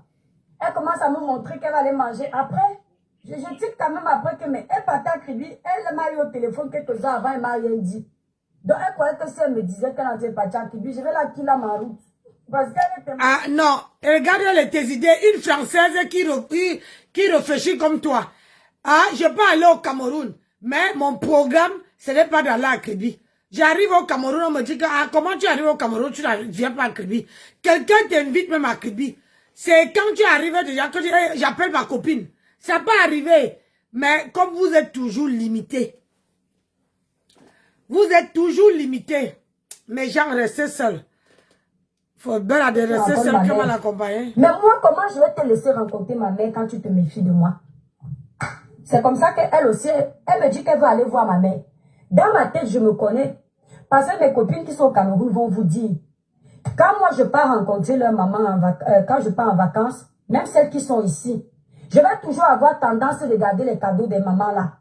Elle commence à me montrer qu'elle va aller manger. Après, je dis quand même après que, mais elle partait à Kribi. Elle m'a eu au téléphone quelques jours avant. Elle m'a rien dit. Donc, elle croyait que si elle me disait qu'elle était partie à Kribi, je vais la killer ma route. Parce qu'elle était... Ah non, regarde tes idées. Une Française qui réfléchit comme toi. Ah, je peux aller au Cameroun, mais mon programme, ce n'est pas d'aller à Kribi. J'arrive au Cameroun, on me dit que, ah, comment tu arrives au Cameroun, tu ne viens pas à Kribi. Quelqu'un t'invite même à Kribi. C'est quand tu arrives déjà que j'appelle ma copine. Ça peut arriver, mais comme vous êtes toujours limité. Vous êtes toujours limité. Mais gens, restez seuls. Faut bien rester seul que mal accompagné. Mais moi, comment je vais te laisser rencontrer ma mère quand tu te méfies de moi? C'est comme ça qu'elle aussi, elle me dit qu'elle veut aller voir ma mère. Dans ma tête, je me connais. Parce que mes copines qui sont au Cameroun vont vous dire, quand moi je pars rencontrer leur maman, quand je pars en vacances, même celles qui sont ici, je vais toujours avoir tendance à regarder les cadeaux des mamans là.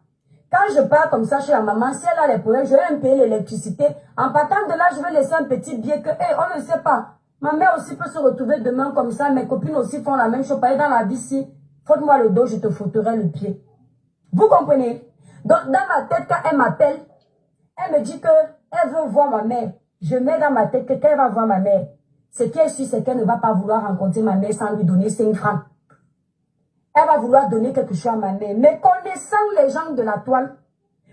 Quand je pars comme ça chez la maman, si elle a les problèmes, je vais me payer l'électricité. En partant de là, je vais laisser un petit billet que, hey, on ne sait pas. Ma mère aussi peut se retrouver demain comme ça. Mes copines aussi font la même chose. Dans la vie, si, frotte-moi le dos, je te fouterai le pied. Vous comprenez? Donc, dans ma tête, quand elle m'appelle, elle me dit qu'elle veut voir ma mère. Je mets dans ma tête qu'elle va voir ma mère. Ce qui est sûr, c'est qu'elle ne va pas vouloir rencontrer ma mère sans lui donner 5 francs. Elle va vouloir donner quelque chose à ma mère. Mais connaissant les gens de la toile,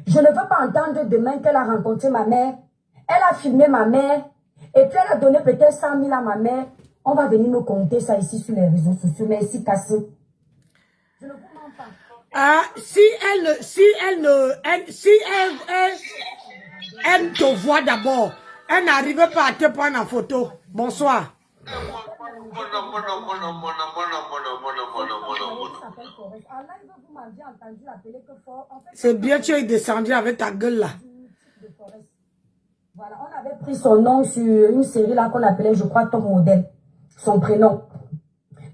je ne veux pas entendre demain qu'elle a rencontré ma mère. Elle a filmé ma mère. Et puis elle a donné peut-être 100 000 à ma mère. On va venir me compter ça ici sur les réseaux sociaux. Merci, Cassé. Je ne vous mens pas. Ah, si elle te voit d'abord, elle n'arrive pas à te prendre en photo. Bonsoir. C'est bien, tu es descendu avec ta gueule là. Voilà, on avait pris son nom sur une série là qu'on appelait, je crois, Top Model. Son prénom.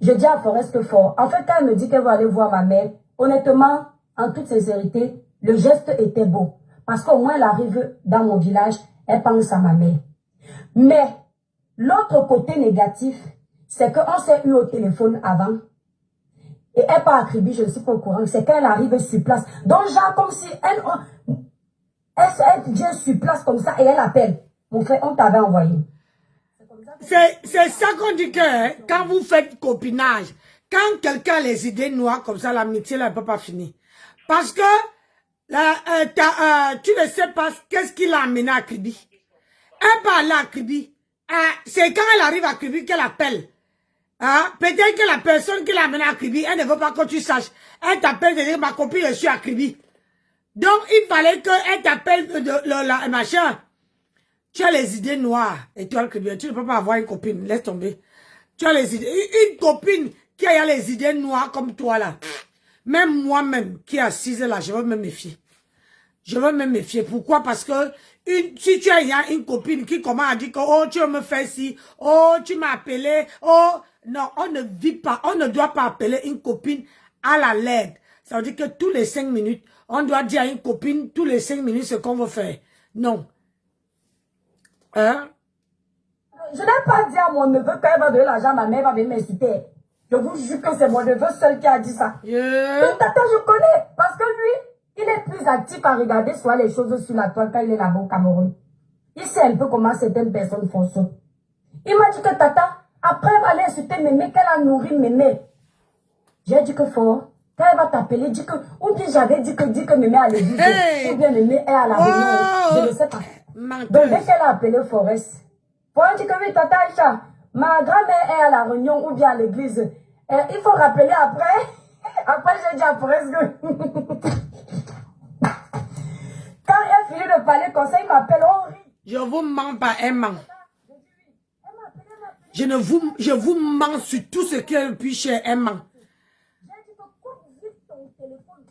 Je dis à Forest Fort. En fait, quand elle me dit qu'elle va aller voir ma mère, honnêtement, en toute sincérité, le geste était beau. Parce qu'au moins, elle arrive dans mon village, elle pense à ma mère. Mais, l'autre côté négatif, c'est qu'on s'est eu au téléphone avant. Et elle part à Kribi, je ne suis pas au courant. C'est quand elle arrive sur place. Donc, genre, comme si elle vient sur place comme ça et elle appelle. Mon frère, on t'avait envoyé. C'est ça qu'on dit que hein, quand vous faites copinage, quand quelqu'un a les idées noires comme ça, l'amitié là, elle ne peut pas finir. Parce que tu ne sais pas qu'est-ce qui l'a amené à Kribi. Elle parle à Kribi. C'est quand elle arrive à Kribi qu'elle appelle. Peut-être que la personne qui l'a amené à Kribi, elle ne veut pas que tu saches. Elle t'appelle de dire ma copine, je suis à Kribi. Donc, il fallait qu'elle t'appelle le machin. Tu as les idées noires. Et tu ne peux pas avoir une copine. Laisse tomber. Tu as les idées. Une copine qui a les idées noires comme toi là. Même moi-même qui est assise là, je vais me méfier. Je veux me méfier. Pourquoi? Parce que si tu as une copine qui commence à dire que oh, tu veux me faire ci, oh, tu m'as appelé, oh, non, on ne vit pas, on ne doit pas appeler une copine à la LED. Ça veut dire que tous les 5 minutes, on doit dire à une copine tous les 5 minutes ce qu'on veut faire. Non. Hein? Je n'ai pas dit à mon neveu qu'elle va donner l'argent à ma mère, va venir m'insulter. Je vous jure que c'est mon neveu seul qui a dit ça. Yeah. Tata, je connais, parce que lui, il est plus actif à regarder soit les choses sur la toile quand il est là-bas au Cameroun. Il sait un peu comment certaines personnes font ça. Il m'a dit que Tata, après elle va aller insulter Mémé, qu'elle a nourri Mémé. J'ai dit que fort, quand elle va t'appeler, dis que, ou bien j'avais dit que Mémé à l'église, ou bien Mémé est à la réunion, je ne sais pas. Donc dès qu'elle a appelé Forest, Forest dit que oui, Tata Aïcha, ma grand-mère est à la réunion ou bien à l'église. Il faut rappeler après. Après, j'ai dit à Forest que... Quand elle finit de parler comme ça, il m'appelle Henri. Je vous mens pas, elle ment. Je vous mens sur tout ce qu'elle est plus cher, elle ment. J'ai dit que coupe vite ton téléphone.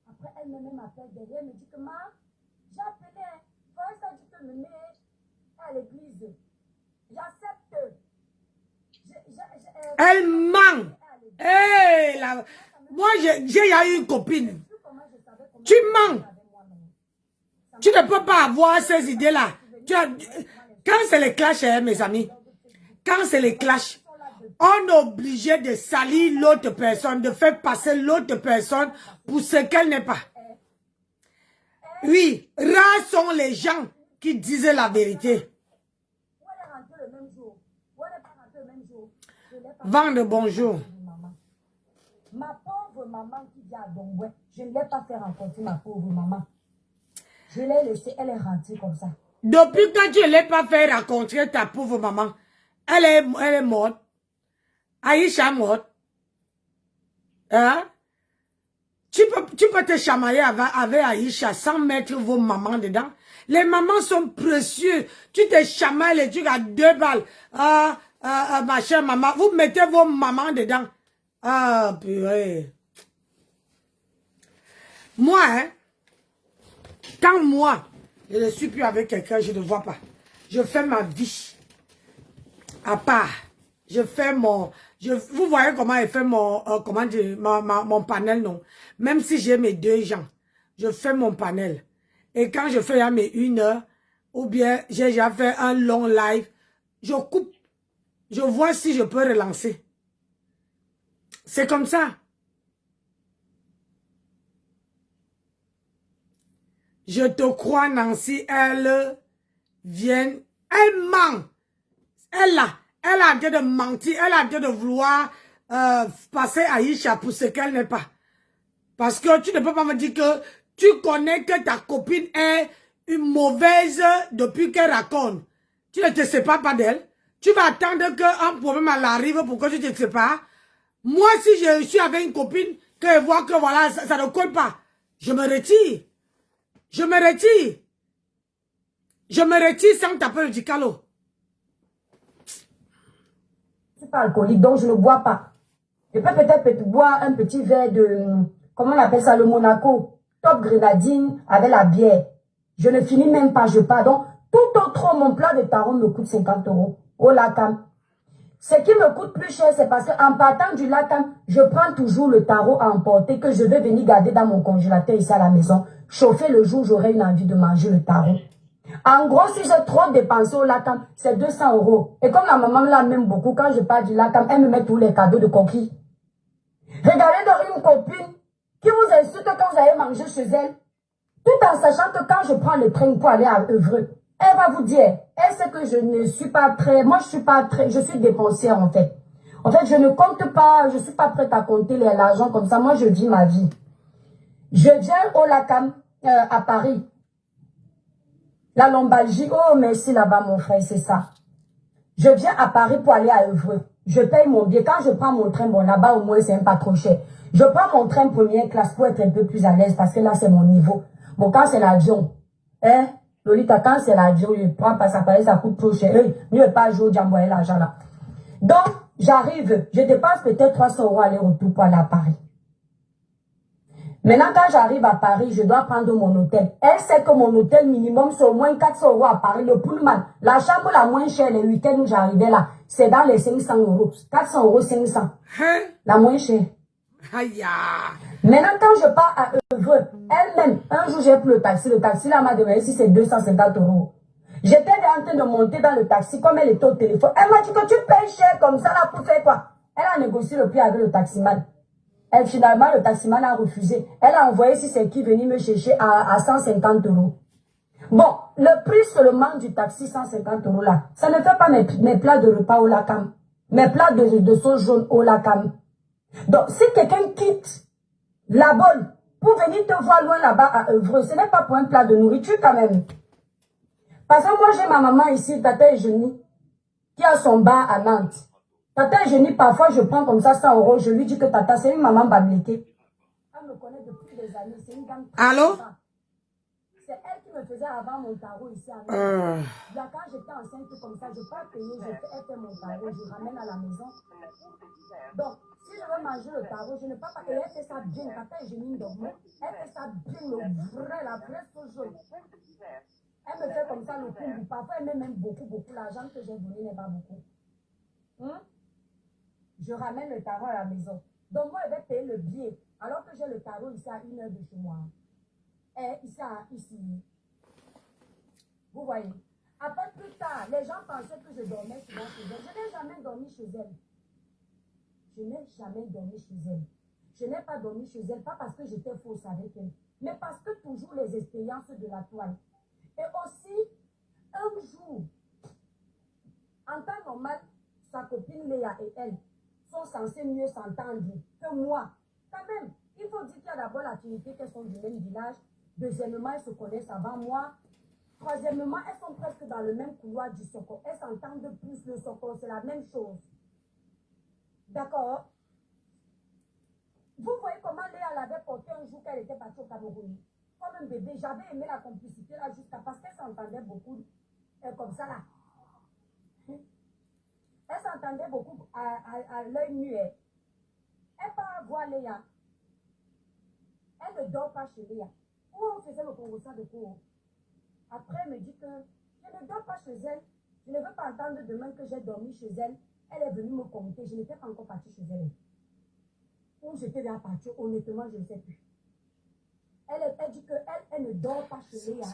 Après, elle-même m'appelle derrière, me dit que ma, j'ai appelé. Forest a dit que me met à l'église. J'accepte. Elle ment. Hey, moi, j'ai eu une copine. Tu mens. Tu ne peux pas avoir ces idées-là. Quand c'est les clashs, mes amis, quand c'est les clashs, on est obligé de salir l'autre personne, de faire passer l'autre personne pour ce qu'elle n'est pas. Oui, rares sont les gens qui disent la vérité. Vendre bonjour. Ma pauvre maman qui vient à Dongoué, je ne l'ai pas fait rencontrer ma pauvre maman. Je l'ai laissée, elle est rentrée comme ça. Depuis que tu ne l'as pas fait rencontrer ta pauvre maman, elle est morte. Aïcha morte. Hein? Tu peux te chamailler avec Aïcha sans mettre vos mamans dedans. Les mamans sont précieuses. Tu te chamailles les trucs à 2 balles. Ma chère maman, vous mettez vos mamans dedans. Ah, purée. Moi, hein, quand moi, je ne suis plus avec quelqu'un, je ne vois pas. Je fais ma vie à part. Je fais mon... vous voyez comment je fais mon... comment dire, mon panel, non? Même si j'ai mes 2 gens, je fais mon panel. Et quand je fais mes 1 heure, ou bien j'ai déjà fait un long live, je coupe. Je vois si je peux relancer. C'est comme ça. Je te crois, Nancy, elle vient, elle ment. Elle a arrêté de mentir, elle a arrêté de vouloir passer Aïcha pour ce qu'elle n'est pas. Parce que tu ne peux pas me dire que tu connais que ta copine est une mauvaise depuis qu'elle raconte. Tu ne te sépares pas d'elle. Tu vas attendre qu'un problème arrive pour que tu te sépares. Moi, si je suis avec une copine, que je vois que voilà, ça ne colle pas, je me retire. Je me retire. Je me retire sans taper du calot. Je ne suis pas alcoolique, donc je ne bois pas. Je peux peut-être boire un petit verre de, comment on appelle ça, le Monaco, top grenadine avec la bière. Je ne finis même pas, je pars. Donc, tout autre, mon plat de tarot me coûte 50 € au Lacam. Ce qui me coûte plus cher, c'est parce qu'en partant du Lacam, je prends toujours le tarot à emporter que je vais venir garder dans mon congélateur ici à la maison. Chauffer le jour, j'aurai une envie de manger le tarot. En gros, si j'ai trop dépensé au Lacam, c'est 200 €. Et comme la maman là m'aime beaucoup, quand je pars du Lacam, elle me met tous les cadeaux de coquille. Regardez donc une copine qui vous insulte quand vous allez manger chez elle, tout en sachant que quand je prends le train pour aller à Évreux, elle va vous dire, elle sait que je ne suis pas très, moi je suis pas très, je suis dépensière en fait. En fait, je ne compte pas, je suis pas prête à compter l'argent comme ça, moi je vis ma vie. Je viens au Lacam, à Paris. La lombalgie, oh merci là-bas mon frère, c'est ça. Je viens à Paris pour aller à Évreux. Je paye mon billet. Quand je prends mon train, bon là-bas au moins c'est même pas trop cher. Je prends mon train première classe pour être un peu plus à l'aise parce que là c'est mon niveau. Bon quand c'est l'avion, hein, Lolita, quand c'est l'avion, je prends pas ça, ça coûte trop cher. Mieux pas jouer, j'envoie l'argent là. Donc, j'arrive, je dépense peut-être 300 € aller-retour pour aller à Paris. Maintenant, quand j'arrive à Paris, je dois prendre mon hôtel. Elle sait que mon hôtel minimum, c'est au moins 400 € à Paris. Le Pullman, la chambre la moins chère, les week-ends où j'arrivais là, c'est dans les 500 €. 400 €, 500. Hein? La moins chère. Aïe. Maintenant, quand je pars à Evreux, elle-même, un jour, j'ai pris le taxi là m'a demandé si c'est 250 €. J'étais en train de monter dans le taxi, comme elle était au téléphone. Elle m'a dit que tu payes cher comme ça là pour faire quoi? Elle a négocié le prix avec le taximan. Finalement, le taximan a refusé. Elle a envoyé si c'est qui venir me chercher à 150 €. Bon, le prix seulement du taxi, 150 € là, ça ne fait pas mes plats de repas au lacam. Mes plats de sauce jaune au lacam. Donc, si quelqu'un quitte la bonne pour venir te voir loin là-bas à Evreux, ce n'est pas pour un plat de nourriture quand même. Parce que moi, j'ai ma maman ici, Tata Eugénie, qui a son bar à Nantes. Tata Eugénie, parfois, je prends comme ça 100 €, je lui dis que Tata, c'est une maman babliquée. Elle me connaît depuis des années, c'est une dame. Allô? C'est elle qui me faisait avant mon tarot ici à Nantes. Là, quand j'étais enceinte comme ça, je n'ai pas payé, elle fait mon tarot, je ramène à la maison. Donc, si je veux manger le tarot, je ne peux pas. Et elle fait ça bien, Tata Eugénie Dormo, elle fait ça bien, la vraie sauce jaune. Elle me fait comme ça le coup. Parfois, elle met même beaucoup. L'argent que j'ai donné n'est pas beaucoup. Je ramène le tarot à la maison. Donc, moi, elle va payer le billet. Alors que j'ai le tarot ici à 1 heure de chez moi. Et ici. Vous voyez. Après, plus tard, les gens pensaient que je dormais souvent chez elle. Je n'ai jamais dormi chez elle. Je n'ai jamais dormi chez elle. Je n'ai pas dormi chez elle, pas parce que j'étais fausse avec elle, mais parce que toujours les expériences de la toile. Et aussi, un jour, en temps normal, sa copine Léa et elle sont censées mieux s'entendre que moi. Quand même, il faut dire qu'il y a d'abord la Trinité qu'elles sont du même village. Deuxièmement, elles se connaissent avant moi. Troisièmement, elles sont presque dans le même couloir du Soko. Elles s'entendent plus le Soko, c'est la même chose. D'accord? Vous voyez comment Léa l'avait porté un jour qu'elle était partie au Cameroun. Comme un bébé, j'avais aimé la complicité là jusqu'à parce qu'elle s'entendait beaucoup comme ça là. Elle s'entendait beaucoup à l'œil muet. Elle part voir Léa. Elle ne dort pas chez Léa. Où on faisait le congrès de cours. Après, elle me dit que je ne dors pas chez elle. Je ne veux pas entendre demain que j'ai dormi chez elle. Elle est venue me compter. Je n'étais pas encore partie chez elle. Où j'étais déjà partie, honnêtement, je ne sais plus. Elle dit qu'elle ne dort pas chez Léa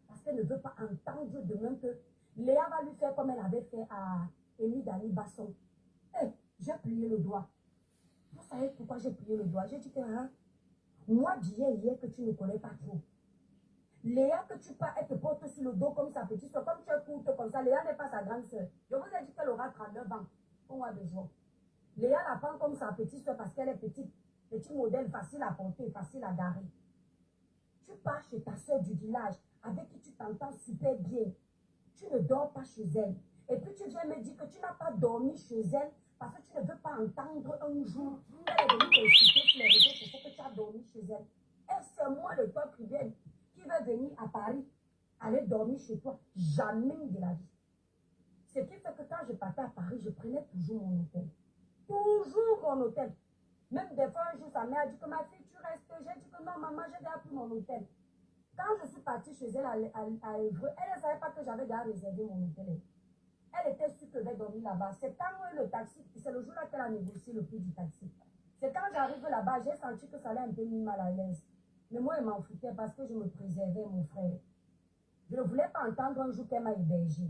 parce qu'elle ne veut pas entendre demain que Léa va lui faire comme elle avait fait à Émile Dani Basson. Hey, j'ai plié le doigt. Vous savez pourquoi j'ai plié le doigt? J'ai dit que moi, hier que tu ne connais pas trop. Léa, que tu pars, elle te porte sur le dos comme sa petite soeur, comme tu es courte comme ça. Léa n'est pas sa grande soeur. Je vous ai dit qu'elle aura 39 ans. On a besoin. Léa la prend comme sa petite soeur parce qu'elle est petite. Petit modèle, facile à porter, facile à garer. Tu pars chez ta soeur du village avec qui tu t'entends super bien. Tu ne dors pas chez elle. Et puis tu viens me dire que tu n'as pas dormi chez elle parce que tu ne veux pas entendre un jour qu'elle est venue t'expliquer sur les réseaux sociaux que tu as dormi chez elle. Et c'est moi, le toi privé, qui va venir à Paris, aller dormir chez toi. Jamais de la vie. Ce qui fait que quand je partais à Paris, je prenais toujours mon hôtel. Toujours mon hôtel. Même des fois, un jour, sa mère a dit que ma fille, tu restes. J'ai dit que non, maman, j'ai déjà pris mon hôtel. Quand je suis partie chez elle à Évreux, elle ne savait pas que j'avais déjà réservé mon hôtel. Elle était sûre que je vais dormir là-bas. C'est quand le taxi, c'est le jour-là qu'elle a négocié le prix du taxi. C'est quand j'arrive là-bas, j'ai senti que ça allait un peu mis mal à l'aise. Mais moi, elle m'en foutait parce que je me préservais, mon frère. Je ne voulais pas entendre un jour qu'elle m'a hébergé.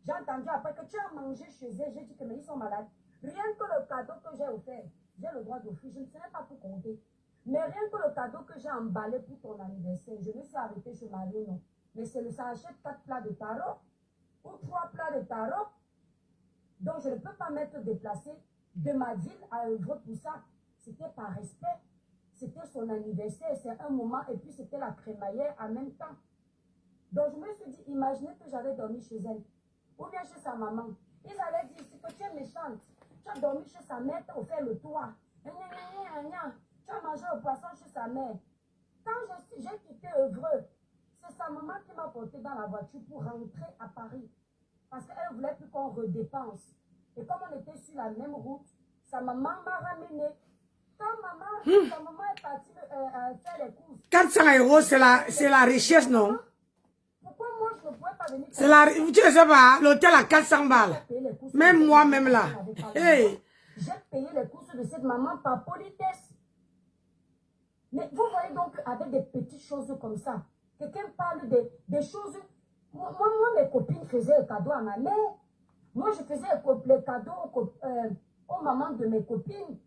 J'ai entendu après que tu as mangé chez elle. J'ai dit que mais ils sont malades. Rien que le cadeau que j'ai offert, j'ai le droit d'offrir. Je ne sais pas pour compter. Mais rien que le cadeau que j'ai emballé pour ton anniversaire, je me suis arrêtée chez Mario, non. Mais c'est le ça achète 4 plats de tarot ou 3 plats de tarot. Donc je ne peux pas m'être déplacée de ma ville à Evreux pour ça. C'était par respect. C'était son anniversaire, c'est un moment, et puis c'était la crémaillère en même temps. Donc je me suis dit, imaginez que j'avais dormi chez elle, ou bien chez sa maman. Ils allaient dire, si que tu es méchante, tu as dormi chez sa mère, tu as offert le toit. Tu as mangé le poisson chez sa mère. Quand j'ai quitté Evreux, c'est sa maman qui m'a porté dans la voiture pour rentrer à Paris. Parce qu'elle ne voulait plus qu'on redépense. Et comme on était sur la même route, sa maman m'a ramené. ta maman est partie faire les courses. 400 euros, c'est la richesse, non? Pourquoi moi, je ne pourrais pas venir C'est la... Tu sais pas, l'hôtel à 400 balles. Même moi, même là. Hey. J'ai payé les courses de cette maman par politesse. Mais vous voyez donc avec des petites choses comme ça, quelqu'un parle des choses... Moi, mes copines faisaient les cadeaux à ma mère. Moi, je faisais les cadeaux aux mamans de mes copines.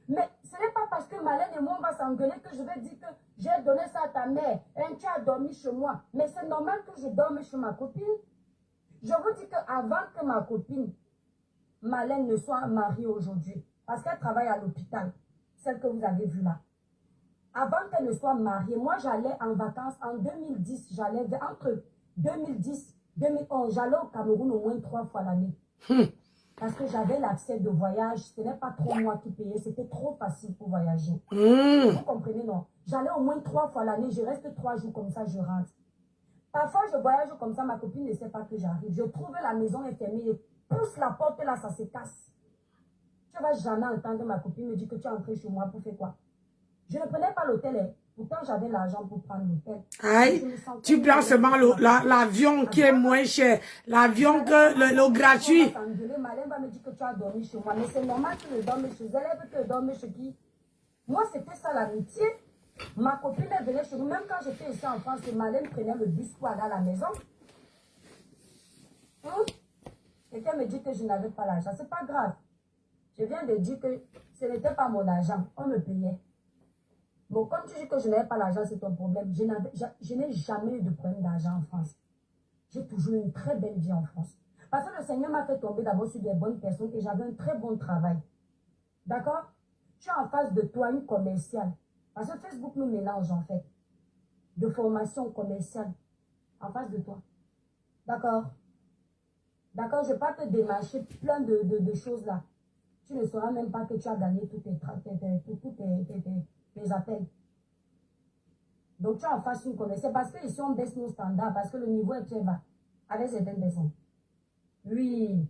Mais ce n'est pas parce que Malène et moi, on va s'engueuler que je vais dire que j'ai donné ça à ta mère. Et tu as dormi chez moi. Mais c'est normal que je dorme chez ma copine. Je vous dis qu'avant que ma copine, Malène, ne soit mariée aujourd'hui, parce qu'elle travaille à l'hôpital, celle que vous avez vue là. Avant qu'elle ne soit mariée, moi, j'allais en vacances en 2010. J'allais entre 2010 et 2011. J'allais au Cameroun au moins 3 fois l'année. Parce que j'avais l'accès de voyage. Ce n'est pas trop moi qui payais. C'était trop facile pour voyager. Vous comprenez, non? J'allais au moins 3 fois l'année. Je reste 3 jours comme ça, je rentre. Parfois, je voyage comme ça. Ma copine ne sait pas que j'arrive. Je trouve la maison est fermée. Je pousse la porte là, ça se casse. Tu ne vas jamais entendre ma copine me dire que tu es entré chez moi pour faire quoi? Je ne prenais pas l'hôtel. Pourtant, j'avais l'argent pour prendre l'hôtel. Aïe, tu prends seulement l'avion qui est moins cher. L'avion que le gratuit. Malène va me dire que tu as dormi chez moi. Mais c'est normal que je dorme chez elle. Elle veut que je dorme chez qui? Moi, c'était ça l'amitié. Ma copine, elle venait chez nous. Même quand j'étais ici en France, Malène prenait le bus pour aller à la maison. Quelqu'un me dit que je n'avais pas l'argent. C'est pas grave. Je viens de dire que ce n'était pas mon argent. On me payait. Bon, comme tu dis que je n'avais pas l'argent, c'est ton problème. Je n'ai jamais eu de problème d'argent en France. J'ai toujours eu une très belle vie en France. Parce que le Seigneur m'a fait tomber d'abord sur des bonnes personnes et j'avais un très bon travail. D'accord? Tu as en face de toi une commerciale. Parce que Facebook nous mélange en fait. De formation commerciale. En face de toi. D'accord? D'accord? Je ne vais pas te démarcher plein de choses là. Tu ne sauras même pas que tu as gagné tous tes appels. Donc tu as en face une commerciale. Parce que ici on baisse nos standards. Parce que le niveau est très bas. Avec certaines personnes. Oui.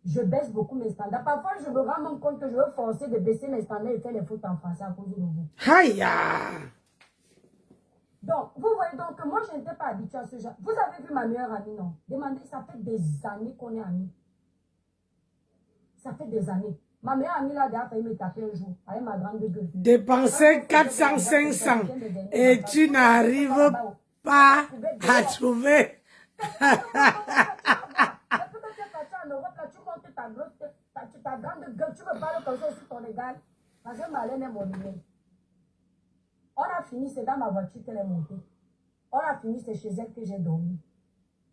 Je baisse beaucoup mes standards. Parfois je me rends même compte que je veux forcer de baisser mes standards et faire les fautes en français à cause de vous. Aïe. Donc, vous voyez donc que moi je n'étais pas habituée à ce genre. Vous avez vu ma meilleure amie, non? Demandez, ça fait des années qu'on est amis. Ça fait des années. Ma meilleure amie là, déjà failli me taper un jour avec ma grande gueule. Dépenser 400, 500 et tu n'arrives pas à trouver. Ta grande gueule, tu me parles comme ça aussi ton égal. Parce que Malène est mon ennemi. On a fini, c'est dans ma voiture qu'elle est montée. On a fini, c'est chez elle que j'ai dormi.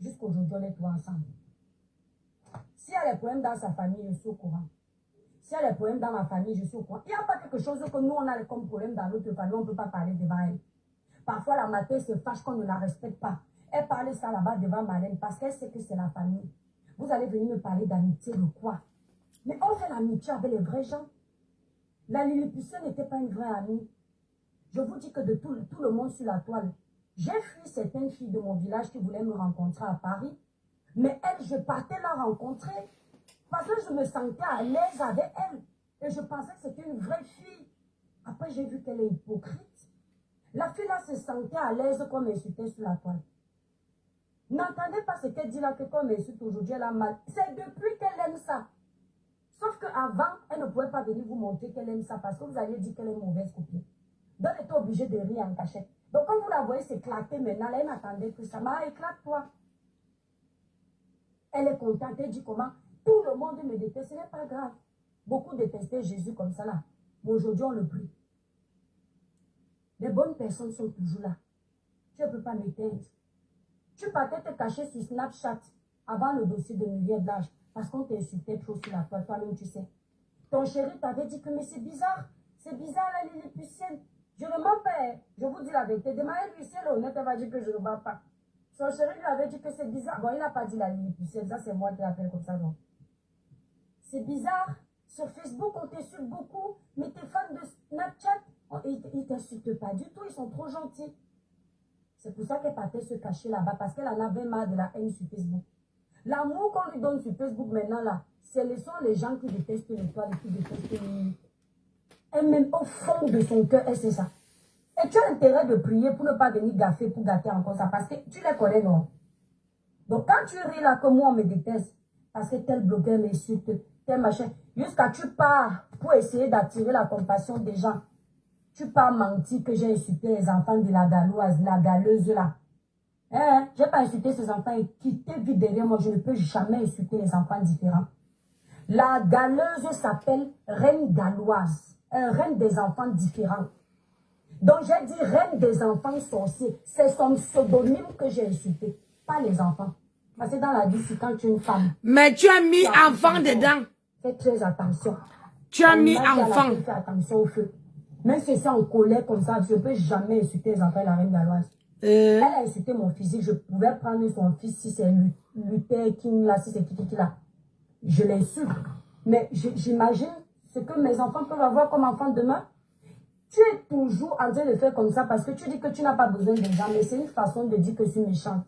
Jusqu'aujourd'hui, on est tous ensemble. S'il y a des problèmes dans sa famille, je suis au courant. S'il y a des problèmes dans ma famille, je suis au courant. Il n'y a pas quelque chose que nous, on a comme problème dans notre famille, on ne peut pas parler devant elle. Parfois, la matin se fâche qu'on ne la respecte pas. Elle parlait ça là-bas devant Malène parce qu'elle sait que c'est la famille. Vous allez venir me parler d'amitié, de quoi? Mais on fait l'amitié avec les vrais gens. La Lilliputienne n'était pas une vraie amie. Je vous dis que de tout le monde sur la toile, j'ai fui certaines filles de mon village qui voulaient me rencontrer à Paris. Mais elles, je partais la rencontrer parce que je me sentais à l'aise avec elle. Et je pensais que c'était une vraie fille. Après, j'ai vu qu'elle est hypocrite. La fille là se sentait à l'aise comme elle insultait sur la toile. N'entendez pas ce qu'elle dit là, que comme elle insulte aujourd'hui, elle a mal. C'est depuis qu'elle aime ça. Sauf qu'avant, elle ne pouvait pas venir vous montrer qu'elle aime ça parce que vous alliez dire qu'elle est une mauvaise copine. Donc, elle était obligée de rire en cachette. Donc, quand vous la voyez s'éclater maintenant, là, elle n'attendait que ça. Mais éclate-toi. Elle est contente. Elle dit comment? Tout le monde me déteste. Ce n'est pas grave. Beaucoup détestaient Jésus comme ça là. Mais aujourd'hui, on le prie. Les bonnes personnes sont toujours là. Tu ne peux pas m'éteindre. Tu partais te cacher sur Snapchat avant le dossier de Lumière Blanche parce qu'on t'insultait trop sur la toile. Toi-même, tu sais. Ton chéri t'avait dit que mais c'est bizarre. C'est bizarre la Lilliputienne. Je ne mens pas. Je vous dis la vérité. Demandez-lui si elle est honnête, elle va dire que je ne mens pas. Son chéri lui avait dit que c'est bizarre. Bon, il n'a pas dit la Lilliputienne. Ça, c'est moi qui l'appelle comme ça. Non. C'est bizarre. Sur Facebook, on t'insulte beaucoup. Mais tes fans de Snapchat, ils ne t'insultent pas du tout. Ils sont trop gentils. C'est pour ça qu'elle partait se cacher là-bas. Parce qu'elle en avait marre de la haine sur Facebook. L'amour qu'on lui donne sur Facebook maintenant, là, ce sont les gens qui détestent l'étoile et qui détestent lui. Elle-même, au fond de son cœur, elle sait ça. Et tu as intérêt de prier pour ne pas venir gaffer, pour gâter encore ça. Parce que tu les connais, non? Donc, quand tu ris là, que moi, on me déteste, parce que tel blogueur m'insulte, tel machin, jusqu'à tu pars pour essayer d'attirer la compassion des gens. Tu pars mentir que j'ai insulté les enfants de la galoise, la galeuse là. Hein? Je n'ai pas insulté ces enfants et quitter vite derrière moi. Je ne peux jamais insulter les enfants différents. La galeuse s'appelle reine galloise. Reine des enfants différents. Donc j'ai dit reine des enfants sorciers. C'est son pseudonyme que j'ai insulté. Pas les enfants. Parce que dans la vie, c'est quand tu es une femme. Mais tu as mis enfant dedans. Fais très attention. Tu as mis enfant. Fais attention au feu. Même si c'est en colère comme ça, je ne peux jamais insulter les enfants de la reine galloise. Elle a insulté mon physique. Je pouvais prendre son fils si c'est Luther King là, si c'est qui là. Je l'insulte. Mais j'imagine ce que mes enfants peuvent avoir comme enfants demain. Tu es toujours en train de faire comme ça parce que tu dis que tu n'as pas besoin de gens. Mais c'est une façon de dire que je suis méchante.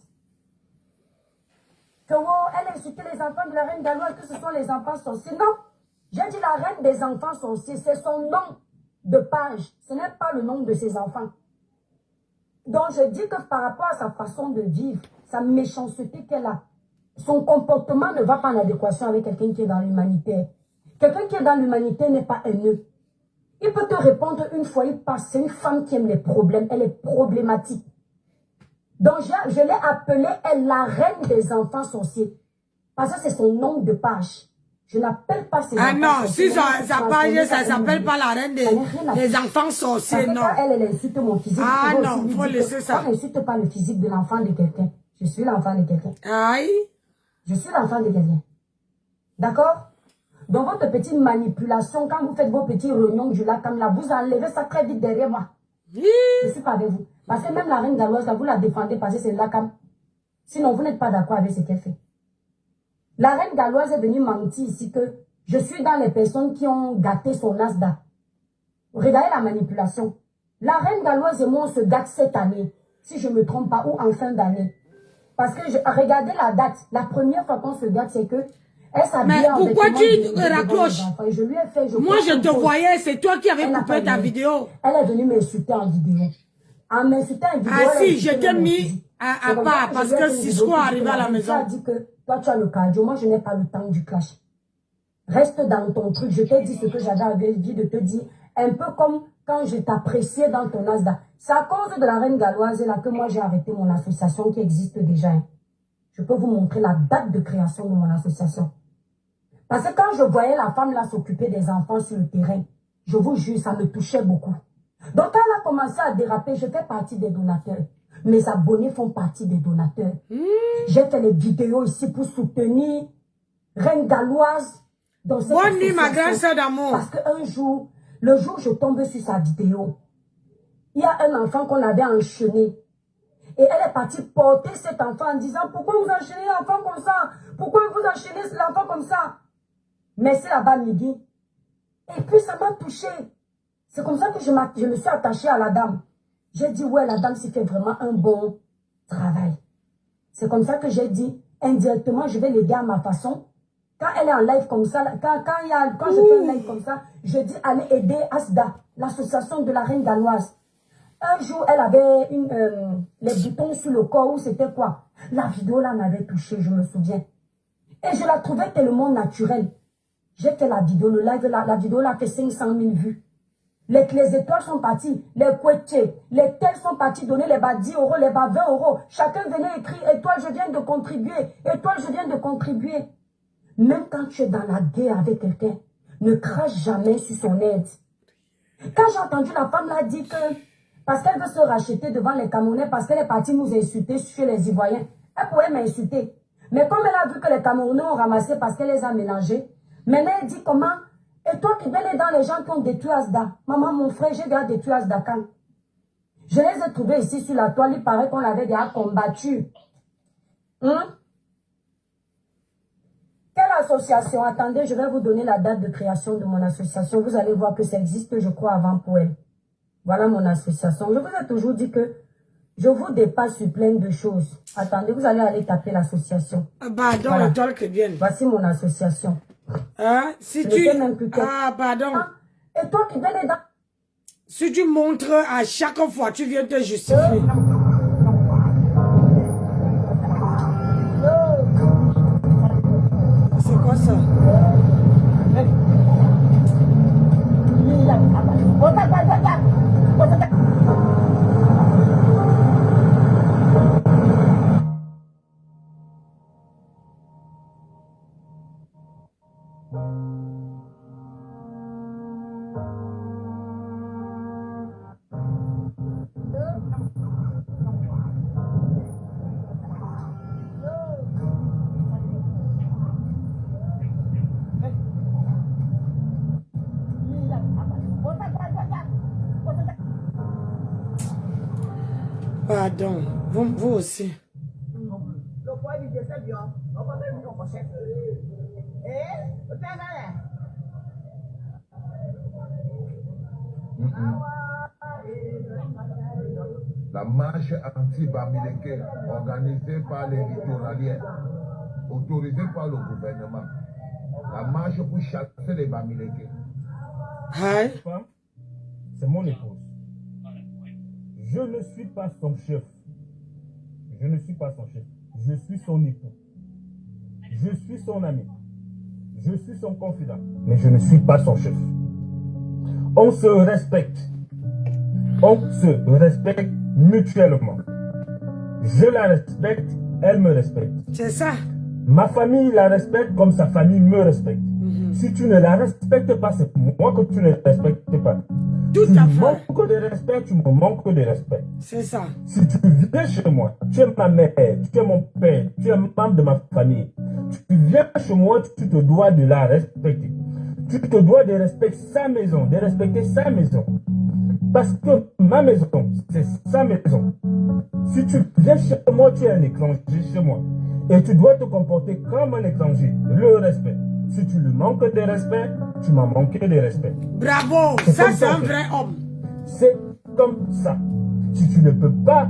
Que oh, elle a insulté les enfants de la reine galloise, que ce sont les enfants sorciers. Non. J'ai dit la reine des enfants sorciers. C'est son nom de page. Ce n'est pas le nom de ses enfants. Donc, je dis que par rapport à sa façon de vivre, sa méchanceté qu'elle a, son comportement ne va pas en adéquation avec quelqu'un qui est dans l'humanité. Quelqu'un qui est dans l'humanité n'est pas haineux. Il peut te répondre une fois, il passe. C'est une femme qui aime les problèmes. Elle est problématique. Donc, je l'ai appelée, elle, la reine des enfants sorciers. Parce que c'est son nom de page. Je n'appelle pas ces enfants sorciers. Ah non, si sa page, ça ne s'appelle pas la reine des enfants sorciers, non. Elle insulte mon physique. Ah non, il faut laisser ça. On n'insulte pas le physique de l'enfant de quelqu'un. Je suis l'enfant de quelqu'un. Aïe. Je suis l'enfant de quelqu'un. D'accord? Dans votre petite manipulation, quand vous faites vos petits réunions du lac, comme là, vous enlevez ça très vite derrière moi. Je ne suis pas avec vous. Parce que même la reine galloise, là, vous la défendez parce que c'est la cam. Sinon, vous n'êtes pas d'accord avec ce qu'elle fait. La reine galloise est venue mentir ici que je suis dans les personnes qui ont gâté son Nasdaq. Regardez la manipulation. La reine galloise et moi, on se gâte cette année, si je ne me trompe pas, ou en fin d'année. Parce que, regardez la date. La première fois qu'on se gâte, c'est que elle s'habille en pourquoi tu raccroches? Je lui ai fait, moi, je te voyais, c'est toi qui avais coupé ta vidéo. Elle est venue m'insulter en vidéo. En m'insultant en vidéo. Ah si, je t'ai mis à part parce que Cisco est arrivé à la maison. Tu as dit que toi, tu as le cardio. Moi, je n'ai pas le temps du clash. Reste dans ton truc. Je t'ai dit ce que j'avais envie de te dire. Un peu comme quand je t'appréciais dans ton Nasdaq. C'est à cause de la reine galloise là que moi, j'ai arrêté mon association qui existe déjà. Je peux vous montrer la date de création de mon association. Parce que quand je voyais la femme là s'occuper des enfants sur le terrain, je vous jure, ça me touchait beaucoup. Donc quand elle a commencé à déraper, je fais partie des donateurs. Mes abonnés font partie des donateurs. J'ai fait les vidéos ici pour soutenir Reine Galloise. Bonne nuit, ma grande sœur d'amour. Parce qu'un jour, le jour où je tombe sur sa vidéo, il y a un enfant qu'on avait enchaîné. Et elle est partie porter cet enfant en disant, pourquoi vous enchaînez l'enfant comme ça? Pourquoi vous enchaînez l'enfant comme ça? Mais c'est là-bas midi. Et puis ça m'a touché. C'est comme ça que je me suis attachée à la dame. J'ai dit, ouais, la dame s'y fait vraiment un bon travail. C'est comme ça que j'ai dit, indirectement, je vais l'aider à ma façon. Quand elle est en live comme ça, quand je fais un live comme ça, je dis, allez aider ASDA, l'association de la reine galloise. Un jour, elle avait les boutons sur le corps, où c'était quoi? La vidéo là m'avait touché, je me souviens. Et je la trouvais tellement naturelle. J'ai fait la vidéo, le live, la vidéo là fait 500 000 vues. Les étoiles sont parties, les couetiers, les tels sont partis donner les bas 10 €, les bas 20 €. Chacun venait écrire, étoile, je viens de contribuer, étoile, je viens de contribuer. Même quand tu es dans la guerre avec quelqu'un, ne crache jamais sur son aide. Quand j'ai entendu la femme là dire que, parce qu'elle veut se racheter devant les Camerounais, parce qu'elle est partie nous insulter chez les Ivoiriens, elle pourrait m'insulter. Mais comme elle a vu que les Camerounais ont ramassé parce qu'elle les a mélangés, maintenant elle dit comment? Et toi qui viens dans les gens qui ont détruit Asda. Maman, mon frère, j'ai déjà détruit Asda quand? Je les ai trouvés ici sur la toile. Il paraît qu'on l'avait déjà combattu. Quelle association? Attendez, je vais vous donner la date de création de mon association. Vous allez voir que ça existe, je crois, avant pour elle. Voilà mon association. Je vous ai toujours dit que je vous dépasse sur plein de choses. Attendez, vous allez aller taper l'association. Pardon, voilà. Le que vienne. Voici mon association. Hein? Si tu... Ah, pardon. Et toi qui viens dans... Si tu montres à chaque fois, tu viens te justifier. C'est quoi ça? Pardon, vous aussi. La marche anti-Bamileke organisée par les littoraliens, autorisée par le gouvernement. La marche pour chasser les Bamileke. Hi. C'est mon épouse. Je ne suis pas son chef. Je ne suis pas son chef. Je suis son époux. Je suis son ami. Je suis son confident. Mais je ne suis pas son chef. On se respecte. On se respecte mutuellement. Je la respecte, elle me respecte. C'est ça. Ma famille la respecte comme sa famille me respecte. Si tu ne la respectes pas, c'est moi que tu ne respectes pas. Tout Tu à me fait. manques de respect, tu me manques de respect. C'est ça. Si tu viens chez moi, tu es ma mère, tu es mon père, tu es membre de ma famille. Tu viens chez moi, tu te dois de la respecter. Tu te dois de respecter sa maison, de respecter sa maison. Parce que ma maison, c'est sa maison. Si tu viens chez moi, tu es un étranger chez moi. Et tu dois te comporter comme un étranger. Le respect. Si tu lui manques de respect, tu m'as manqué de respect. Bravo. Ça, c'est un vrai homme. C'est comme ça. Si tu ne peux pas